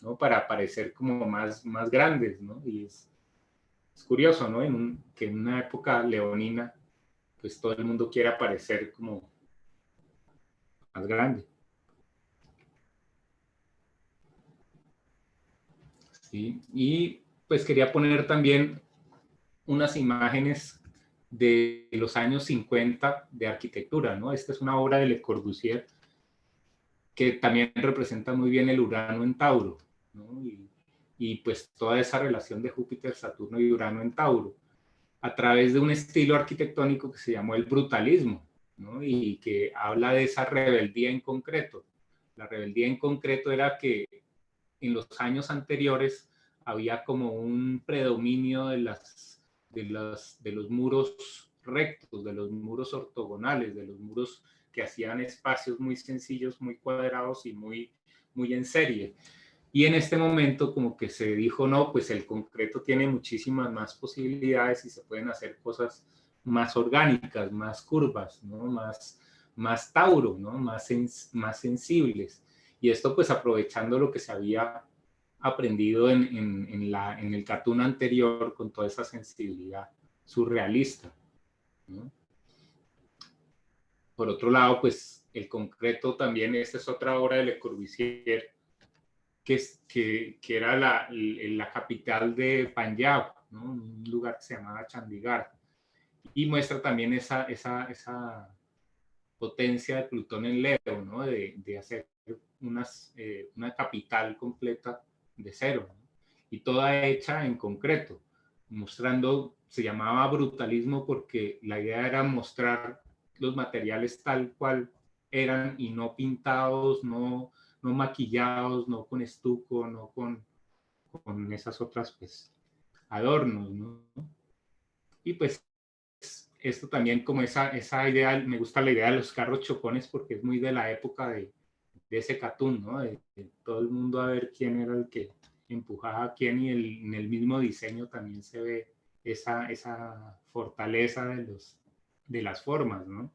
¿no? Para parecer como más grandes, ¿no? Y es curioso, ¿no? Que en una época leonina, pues todo el mundo quiera parecer como más grande. ¿Sí? Y pues quería poner también unas imágenes de los años 50 de arquitectura, ¿no? Esta es una obra de Le Corbusier que también representa muy bien el Urano en Tauro, ¿no? Y pues toda esa relación de Júpiter, Saturno y Urano en Tauro, a través de un estilo arquitectónico que se llamó el brutalismo, ¿no? Y que habla de esa rebeldía en concreto. La rebeldía en concreto era que en los años anteriores había como un predominio de los muros rectos, de los muros ortogonales, de los muros que hacían espacios muy sencillos, muy cuadrados y muy en serie. Y en este momento como que se dijo, no, pues el concreto tiene muchísimas más posibilidades y se pueden hacer cosas más orgánicas, más curvas, ¿no? Más Tauro, ¿no? Más sensibles. Y esto pues aprovechando lo que se había aprendido en el cartoon anterior con toda esa sensibilidad surrealista, ¿no? Por otro lado, pues el concreto también, esta es otra obra de Le Corbusier, que era la capital de Punjab, ¿no? Un lugar que se llamaba Chandigarh, y muestra también esa potencia de Plutón en Leo, ¿no? De hacer una capital completa de cero, ¿no? Y toda hecha en concreto, mostrando, se llamaba brutalismo porque la idea era mostrar los materiales tal cual eran y no pintados, no maquillados, no con estuco, no con esas otras pues adornos, ¿no? Y pues esto también como esa idea, me gusta la idea de los carros chocones porque es muy de la época de ese cartoon, ¿no? De todo el mundo a ver quién era el que empujaba a quién y en el mismo diseño también se ve esa fortaleza de las formas, ¿no?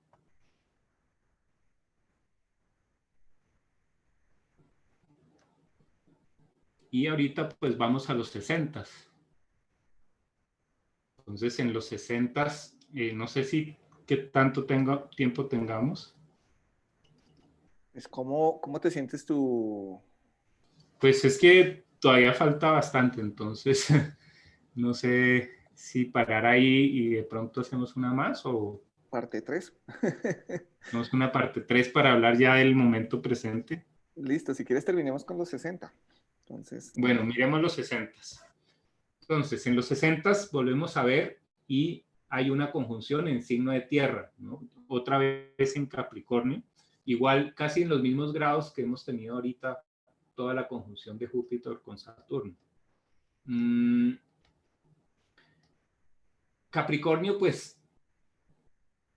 Y ahorita pues vamos a los 60s. Entonces en los 60s, no sé si qué tanto tiempo tengamos. Es ¿cómo te sientes tú? Pues es que todavía falta bastante, entonces no sé si parar ahí y de pronto hacemos una más o Parte 3. hacemos una parte 3 para hablar ya del momento presente. Listo, si quieres terminemos con los 60. Entonces, Bueno, miremos los 60s. Entonces, en los 60s volvemos a ver y hay una conjunción en signo de tierra, ¿no? Otra vez en Capricornio, igual casi en los mismos grados que hemos tenido ahorita toda la conjunción de Júpiter con Saturno. Capricornio, pues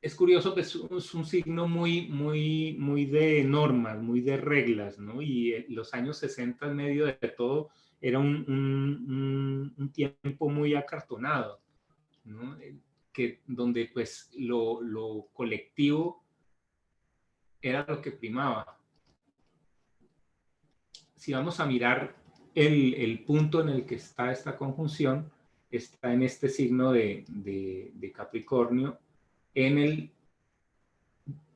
es curioso que es un signo muy de normas, muy de reglas, ¿no? Y los años 60 en medio de todo era un tiempo muy acartonado, ¿no? Donde pues lo colectivo era lo que primaba. Si vamos a mirar el punto en el que está esta conjunción, está en este signo de Capricornio, en el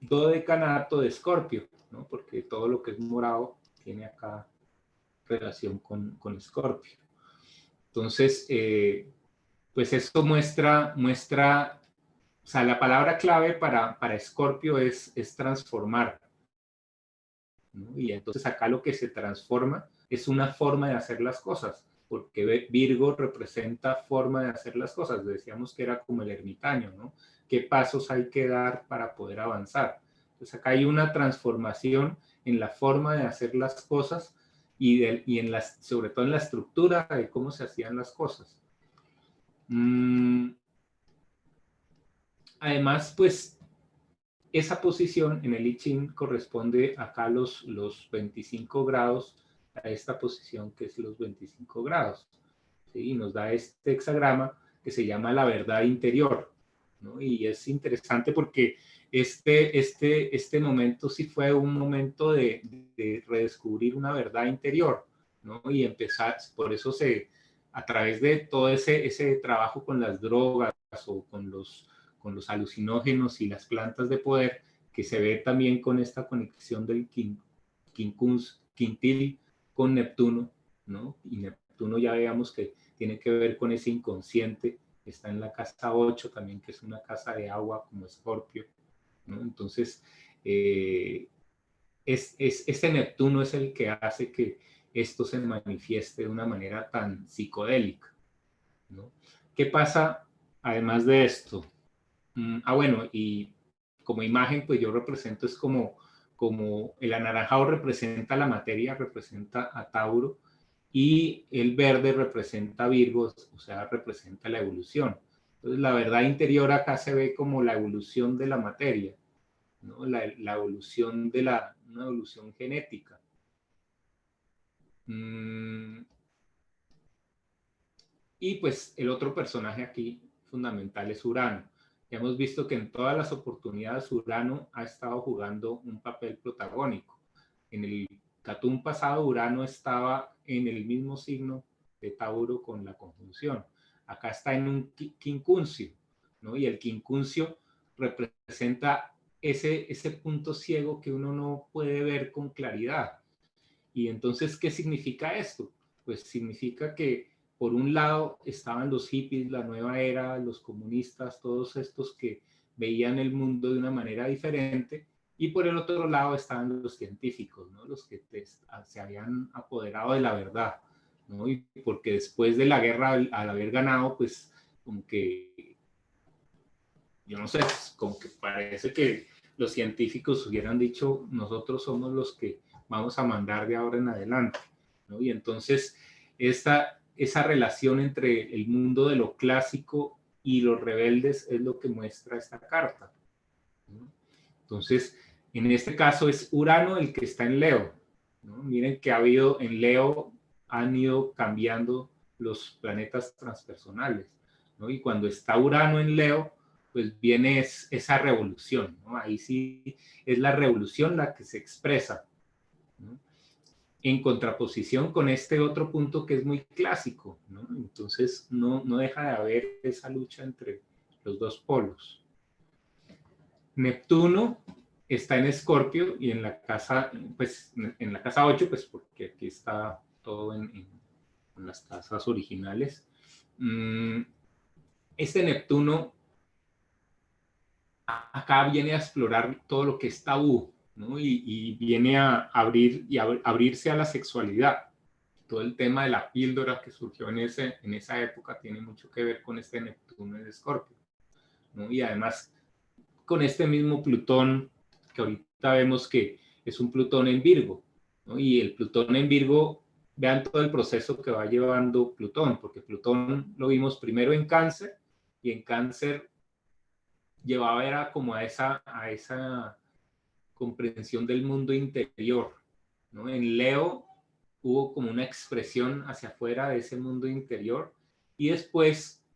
dodecanato de Escorpio, ¿no? Porque todo lo que es morado tiene acá relación con Escorpio. Entonces, pues esto muestra, o sea, la palabra clave para Escorpio es transformar, ¿no? Y entonces acá lo que se transforma es una forma de hacer las cosas, porque Virgo representa forma de hacer las cosas. Decíamos que era como el ermitaño, ¿no? ¿Qué pasos hay que dar para poder avanzar? Entonces acá hay una transformación en la forma de hacer las cosas y sobre todo en la estructura de cómo se hacían las cosas. Además, pues esa posición en el I Ching corresponde acá los 25 grados a esta posición que es los 25 grados. ¿sí? Y nos da este hexagrama que se llama la verdad interior, ¿no? Y es interesante porque este momento sí fue un momento de redescubrir una verdad interior, ¿no? Y empezar, por eso a través de todo ese trabajo con las drogas o con los alucinógenos y las plantas de poder, que se ve también con esta conexión del quintil con Neptuno, ¿no? Y Neptuno ya veamos que tiene que ver con ese inconsciente, está en la casa 8 también, que es una casa de agua como Escorpio, ¿no? Entonces, este Neptuno es el que hace que esto se manifieste de una manera tan psicodélica, ¿no? ¿Qué pasa además de esto? Bueno, y como imagen, pues yo represento, es como el anaranjado representa la materia, representa a Tauro, y el verde representa Virgo, o sea, representa la evolución. Entonces, la verdad interior acá se ve como la evolución de la materia, ¿no? La evolución una evolución genética. Y pues el otro personaje aquí fundamental es Urano. Ya hemos visto que en todas las oportunidades Urano ha estado jugando un papel protagónico. En el Catún pasado Urano estaba en el mismo signo de Tauro con la conjunción. Acá está en un quincuncio, ¿no? Y el quincuncio representa ese punto ciego que uno no puede ver con claridad. Y entonces, ¿qué significa esto? Pues significa que por un lado estaban los hippies, la nueva era, los comunistas, todos estos que veían el mundo de una manera diferente, y por el otro lado estaban los científicos, ¿no? Los que se habían apoderado de la verdad, ¿no? Y porque después de la guerra, al haber ganado, pues como que, yo no sé, como que parece que los científicos hubieran dicho, nosotros somos los que vamos a mandar de ahora en adelante, ¿no? Y entonces esa relación entre el mundo de lo clásico y los rebeldes es lo que muestra esta carta, ¿no? Entonces, en este caso es Urano el que está en Leo, ¿no? Miren que en Leo han ido cambiando los planetas transpersonales, ¿no? Y cuando está Urano en Leo, pues viene esa revolución, ¿no? Ahí sí es la revolución la que se expresa, ¿no? En contraposición con este otro punto que es muy clásico, ¿no? Entonces no deja de haber esa lucha entre los dos polos. Neptuno está en Escorpio y en la casa, pues en la casa 8, pues porque aquí está todo en las casas originales. Este Neptuno acá viene a explorar todo lo que es tabú, ¿no? Y viene a abrirse a la sexualidad. Todo el tema de la píldora que surgió en esa época tiene mucho que ver con este Neptuno de Escorpio, ¿no? Y además con este mismo Plutón, que ahorita vemos que es un Plutón en Virgo, ¿no? Y el Plutón en Virgo, vean todo el proceso que va llevando Plutón, porque Plutón lo vimos primero en Cáncer, y en Cáncer era como a esa comprensión del mundo interior, ¿no? En Leo hubo como una expresión hacia afuera de ese mundo interior, y después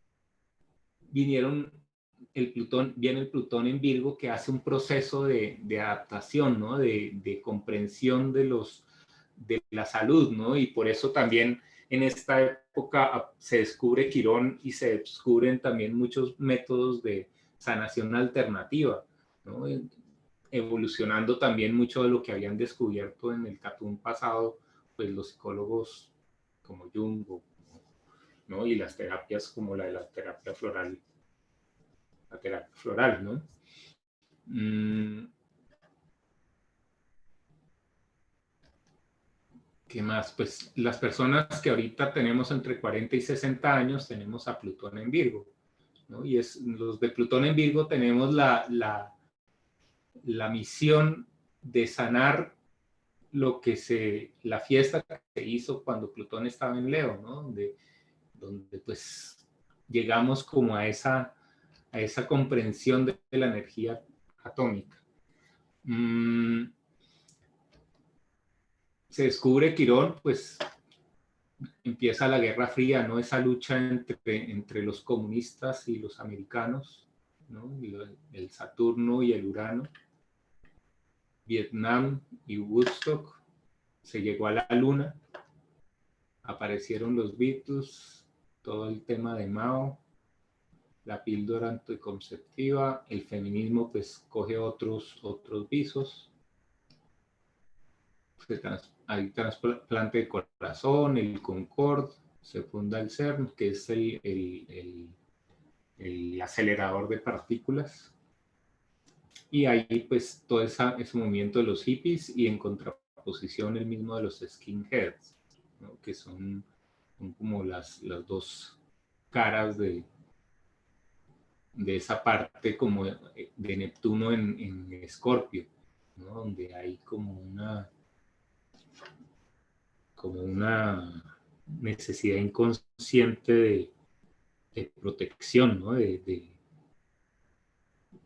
viene el Plutón en Virgo, que hace un proceso de adaptación, ¿no? De comprensión de la salud, ¿no? Y por eso también en esta época se descubre Quirón y se descubren también muchos métodos de sanación alternativa, ¿no? Evolucionando también mucho de lo que habían descubierto en el Catún pasado, pues los psicólogos como Jung, ¿no? Y las terapias como la de la terapia floral, ¿no? ¿Qué más? Pues las personas que ahorita tenemos entre 40 y 60 años tenemos a Plutón en Virgo, ¿no? Y los de Plutón en Virgo tenemos la misión de sanar la fiesta que se hizo cuando Plutón estaba en Leo, ¿no? Donde pues llegamos como a esa comprensión de la energía atómica. Se descubre Quirón, pues empieza la Guerra Fría, ¿no? Esa lucha entre los comunistas y los americanos, ¿no? El Saturno y el Urano, Vietnam y Woodstock, se llegó a la Luna, aparecieron los Beatles, todo el tema de Mao, la píldora anticonceptiva, el feminismo pues coge otros visos, hay trasplante de corazón, el Concorde, se funda el CERN, que es el acelerador de partículas, y ahí pues todo ese movimiento de los hippies y en contraposición el mismo de los skinheads, ¿no? Que son como las dos caras de esa parte como de Neptuno en Escorpio, ¿no? Donde hay como una necesidad inconsciente de protección, ¿no?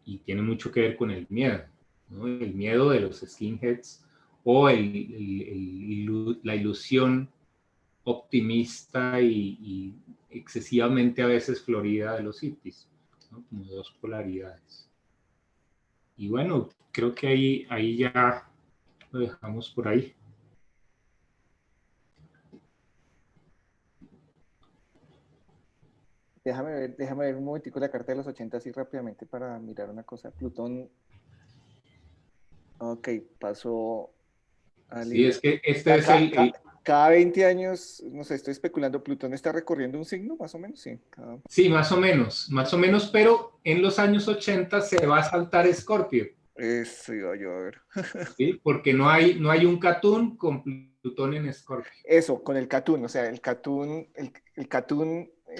Y tiene mucho que ver con el miedo, ¿no? El miedo de los skinheads o la ilusión optimista y excesivamente a veces florida de los hippies, ¿no? Como dos polaridades. Y bueno, creo que ahí ya lo dejamos por ahí. Déjame ver un momentico la carta de los 80 así rápidamente para mirar una cosa. Plutón, ok, pasó a Sí, Libra. es que O este sea, es el cada 20 años, no sé, estoy especulando, Plutón está recorriendo un signo, más o menos, sí. sí, más o menos, pero en los años 80 se va a saltar Escorpio, Eso iba yo a ver. ¿sí? Porque no hay un Catún con Plutón en Escorpio. Eso, con el Catún, o sea, el Catún,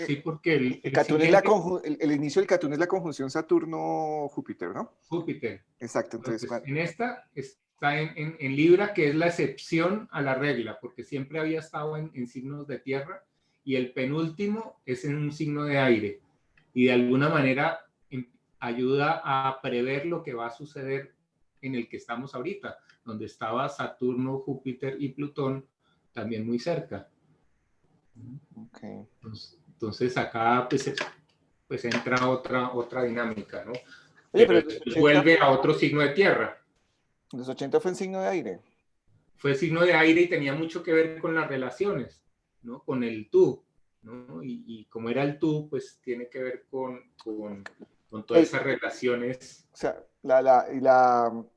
Sí, porque el el Catún es siguiente, el inicio del Catún es la conjunción Saturno-Júpiter, ¿no? Júpiter. Exacto, entonces, Entonces, en esta está en Libra, que es la excepción a la regla, porque siempre había estado en signos de tierra, y el penúltimo es en un signo de aire. Y de alguna manera ayuda a prever lo que va a suceder en el que estamos ahorita, donde estaba Saturno, Júpiter y Plutón también muy cerca. okay. Entonces acá pues entra otra dinámica, ¿no? Oye, Que pero vuelve a otro signo de tierra. los 80 fue en signo de aire. Fue signo de aire y tenía mucho que ver con las relaciones, ¿no? Con el tú, ¿no? Y como era el tú, pues tiene que ver con todas Ey, esas relaciones. o sea,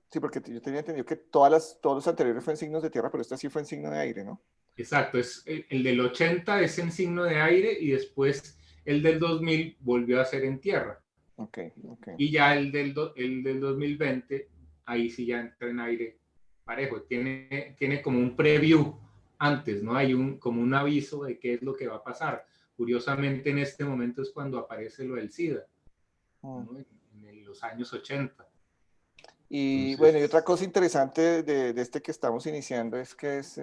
sí, porque yo tenía entendido que todos los anteriores fue en signos de tierra, pero esta sí fue en signo de aire, ¿no? Exacto, es el del 80 es en signo de aire y después el del 2000 volvió a ser en tierra. Ok, ok. Y ya el del 2020, ahí sí ya entra en aire parejo. Tiene como un preview antes, ¿no? Hay como un aviso de qué es lo que va a pasar. Curiosamente, en este momento es cuando aparece lo del SIDA, Mm. ¿no? En los años 80. Y bueno, y otra Entonces, cosa interesante de este que estamos iniciando es que es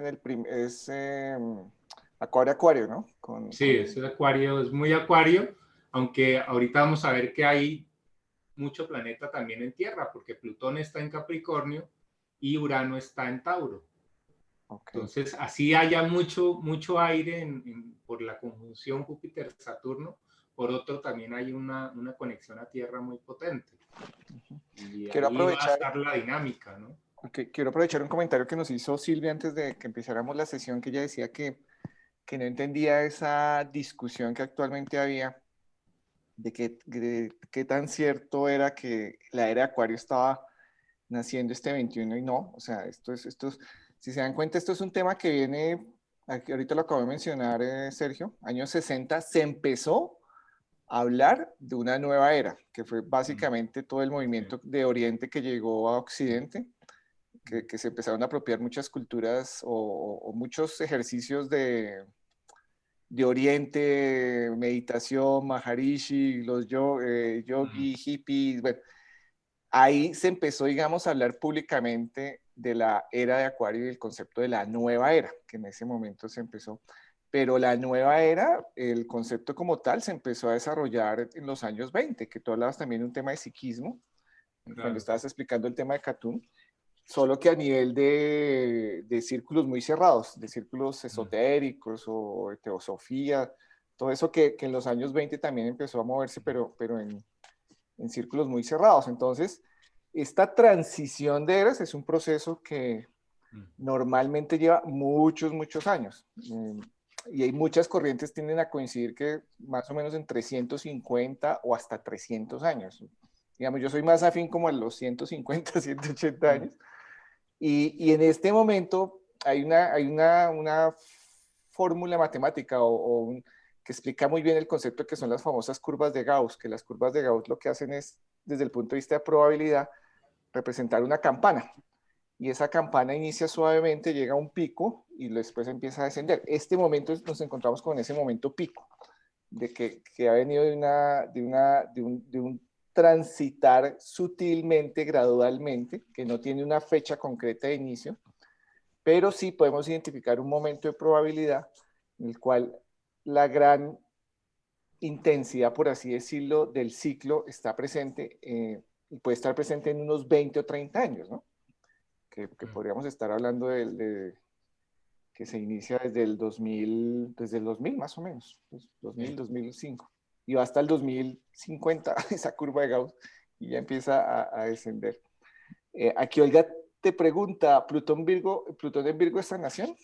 Acuario Acuario, ¿no? sí, es el acuario, es muy acuario, aunque ahorita vamos a ver que hay mucho planeta también en tierra, porque Plutón está en Capricornio y Urano está en Tauro. Ok. Entonces, así haya mucho aire por la conjunción Júpiter-Saturno, por otro también hay una conexión a Tierra muy potente. Y Quiero ahí va a aprovechar, estar la dinámica, ¿no? quiero aprovechar un comentario que nos hizo Silvia antes de que empezáramos la sesión, que ella decía que no entendía esa discusión que actualmente había de qué tan cierto era que la era de Acuario estaba naciendo este 21 y no. O sea, si se dan cuenta, esto es un tema que viene, aquí ahorita lo acabo de mencionar, Sergio, años 60 se empezó a hablar de una nueva era, que fue básicamente todo el movimiento de Oriente que llegó a Occidente, que se empezaron a apropiar muchas culturas o muchos ejercicios de Oriente, meditación, Maharishi, yogi, hippies, bueno, ahí se empezó, digamos, a hablar públicamente de la era de Acuario y el concepto de la nueva era, que en ese momento se empezó. Pero la nueva era, el concepto como tal, se empezó a desarrollar en los años 20, que tú hablabas también de un tema de psiquismo, cuando Claro. estabas explicando el tema de Catún. solo que a nivel de círculos muy cerrados, de círculos esotéricos o de teosofía, todo eso que en los años 20 también empezó a moverse, pero en círculos muy cerrados. Entonces, esta transición de eras es un proceso que normalmente lleva muchos, muchos años. Y hay muchas corrientes que tienden a coincidir que más o menos entre 150 o hasta 300 años. Digamos, yo soy más afín como a los 150, 180 años. Y en este momento hay una fórmula matemática que explica muy bien el concepto que son las famosas curvas de Gauss, que las curvas de Gauss lo que hacen es, desde el punto de vista de probabilidad, representar una campana. Y esa campana inicia suavemente, llega a un pico y después empieza a descender. Este momento nos encontramos con ese momento pico, de que ha venido de un transitar sutilmente, gradualmente, que no tiene una fecha concreta de inicio, pero sí podemos identificar un momento de probabilidad en el cual la gran intensidad, por así decirlo, del ciclo está presente y puede estar presente en unos 20 o 30 años, ¿no? Que podríamos estar hablando que se inicia desde el 2000 más o menos, 2000, 2005, y va hasta el 2050, esa curva de Gauss, y ya empieza a descender. Aquí Olga te pregunta, ¿Plutón en Virgo es sanación?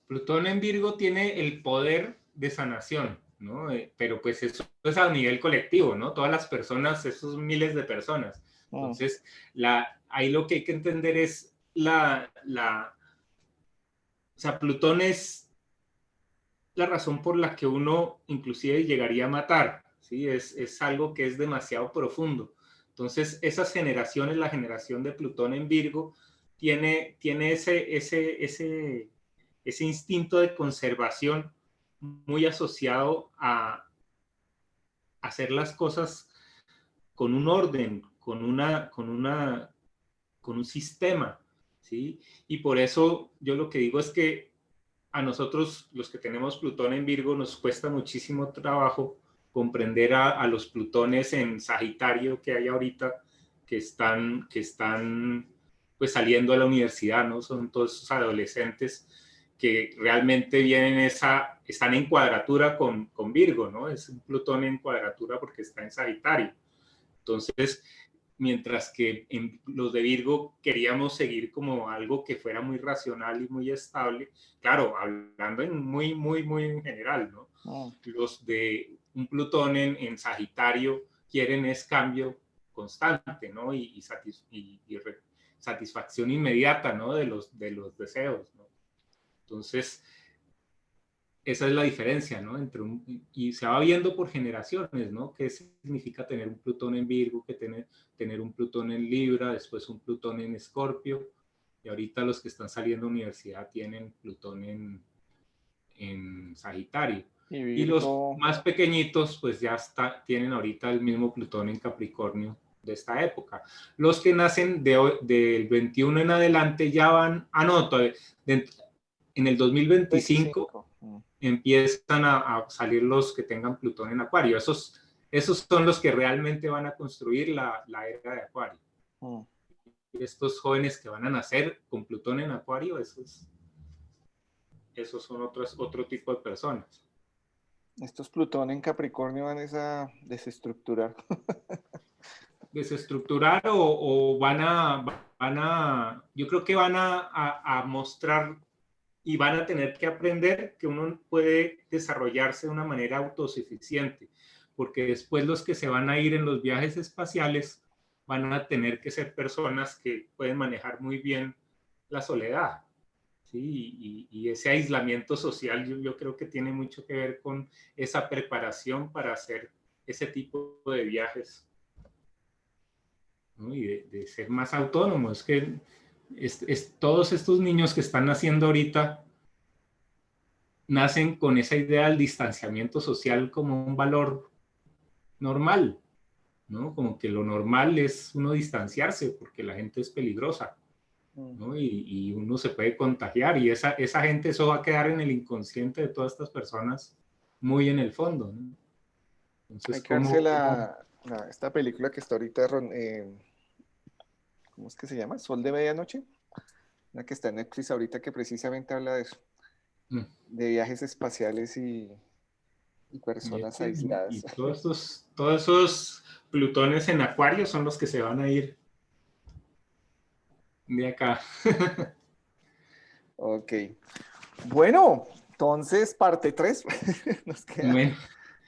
Plutón en Virgo tiene el poder de sanación, ¿no? Pero pues eso es a nivel colectivo, ¿no? Todas las personas, esos miles de personas. Entonces, ahí lo que hay que entender es o sea, Plutón es la razón por la que uno inclusive llegaría a matar, ¿sí? Es algo que es demasiado profundo. Entonces, esas generaciones, la generación de Plutón en Virgo, tiene ese instinto de conservación muy asociado a hacer las cosas con un orden, con un sistema, ¿sí? Y por eso yo lo que digo es que a nosotros, los que tenemos Plutón en Virgo, nos cuesta muchísimo trabajo comprender a los Plutones en Sagitario que hay ahorita, que están pues saliendo a la universidad, ¿no? Son todos esos adolescentes que realmente están en cuadratura con Virgo, ¿no? Es un Plutón en cuadratura porque está en Sagitario. Entonces, mientras que en los de Virgo queríamos seguir como algo que fuera muy racional y muy estable, claro, hablando muy, muy, muy en general, ¿no? Los de un Plutón en Sagitario quieren es cambio constante, ¿no? Y satisfacción inmediata, ¿no? De los deseos, ¿no? Entonces, esa es la diferencia, ¿no? Y se va viendo por generaciones, ¿no? ¿Qué significa tener un Plutón en Virgo, que tener un Plutón en Libra, después un Plutón en Escorpio, y ahorita los que están saliendo de universidad tienen Plutón en Sagitario. Y los más pequeñitos, pues ya tienen ahorita el mismo Plutón en Capricornio de esta época. Los que nacen del 21 en adelante ya van, en el 2025 empiezan a salir los que tengan Plutón en Acuario. Esos son los que realmente van a construir la era de Acuario. Estos jóvenes que van a nacer con Plutón en Acuario, esos son otro tipo de personas. Estos Plutón en Capricornio van a desestructurar. Desestructurar o yo creo que van a mostrar y van a tener que aprender que uno puede desarrollarse de una manera autosuficiente, porque después los que se van a ir en los viajes espaciales van a tener que ser personas que pueden manejar muy bien la soledad, ¿sí? Y ese aislamiento social yo creo que tiene mucho que ver con esa preparación para hacer ese tipo de viajes, ¿no? Y de ser más autónomos. Es que todos estos niños que están naciendo ahorita nacen con esa idea del distanciamiento social como un valor normal, ¿no? Como que lo normal es uno distanciarse porque la gente es peligrosa, ¿no? Y uno se puede contagiar y esa gente, eso va a quedar en el inconsciente de todas estas personas muy en el fondo, ¿no? Entonces, hay que verse esta película que está ahorita ¿cómo es que se llama? Sol de Medianoche, una que está en Netflix ahorita que precisamente habla de eso, de viajes espaciales y personas Y aisladas. todos esos plutones en Acuario son los que se van a ir de acá. Ok. Bueno, entonces parte 3. Nos queda Bueno,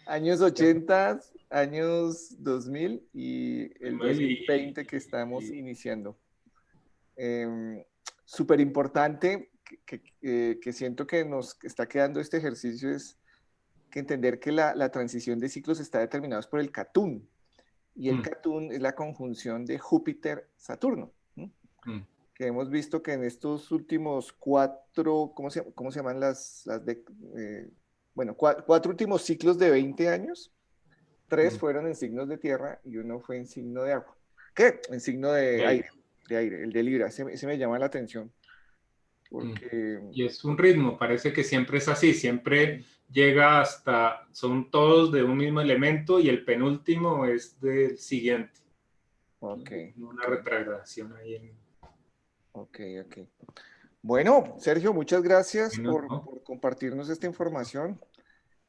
años 80, años 2000 y el Manuel, 2020 que estamos iniciando. Súper importante que siento que nos está quedando este ejercicio es que entender que la transición de ciclos está determinada por el Catún. Y el Catún es la conjunción de Júpiter-Saturno. Que hemos visto que en estos últimos 4, ¿cómo se llaman bueno, 4 últimos ciclos de 20 años, 3 fueron en signos de tierra y uno fue en signo de agua. ¿Qué? En signo de aire, el de Libra. Ese me llama la atención. Porque... Y es un ritmo, parece que siempre es así, siempre llega hasta, son todos de un mismo elemento y el penúltimo es del siguiente. Ok. Una retrogradación ahí en... Ok. Bueno, Sergio, muchas gracias Bueno, ¿no? por compartirnos esta información.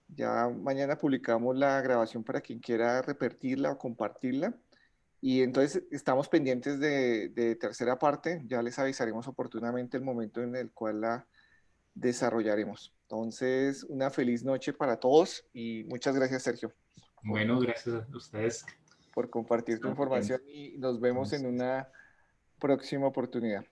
Ya mañana publicamos la grabación para quien quiera repetirla o compartirla. Y entonces estamos pendientes de tercera parte. Ya les avisaremos oportunamente el momento en el cual la desarrollaremos. Entonces, una feliz noche para todos y muchas gracias, Sergio, Bueno, gracias a ustedes. por compartir tu información y nos vemos en una próxima oportunidad.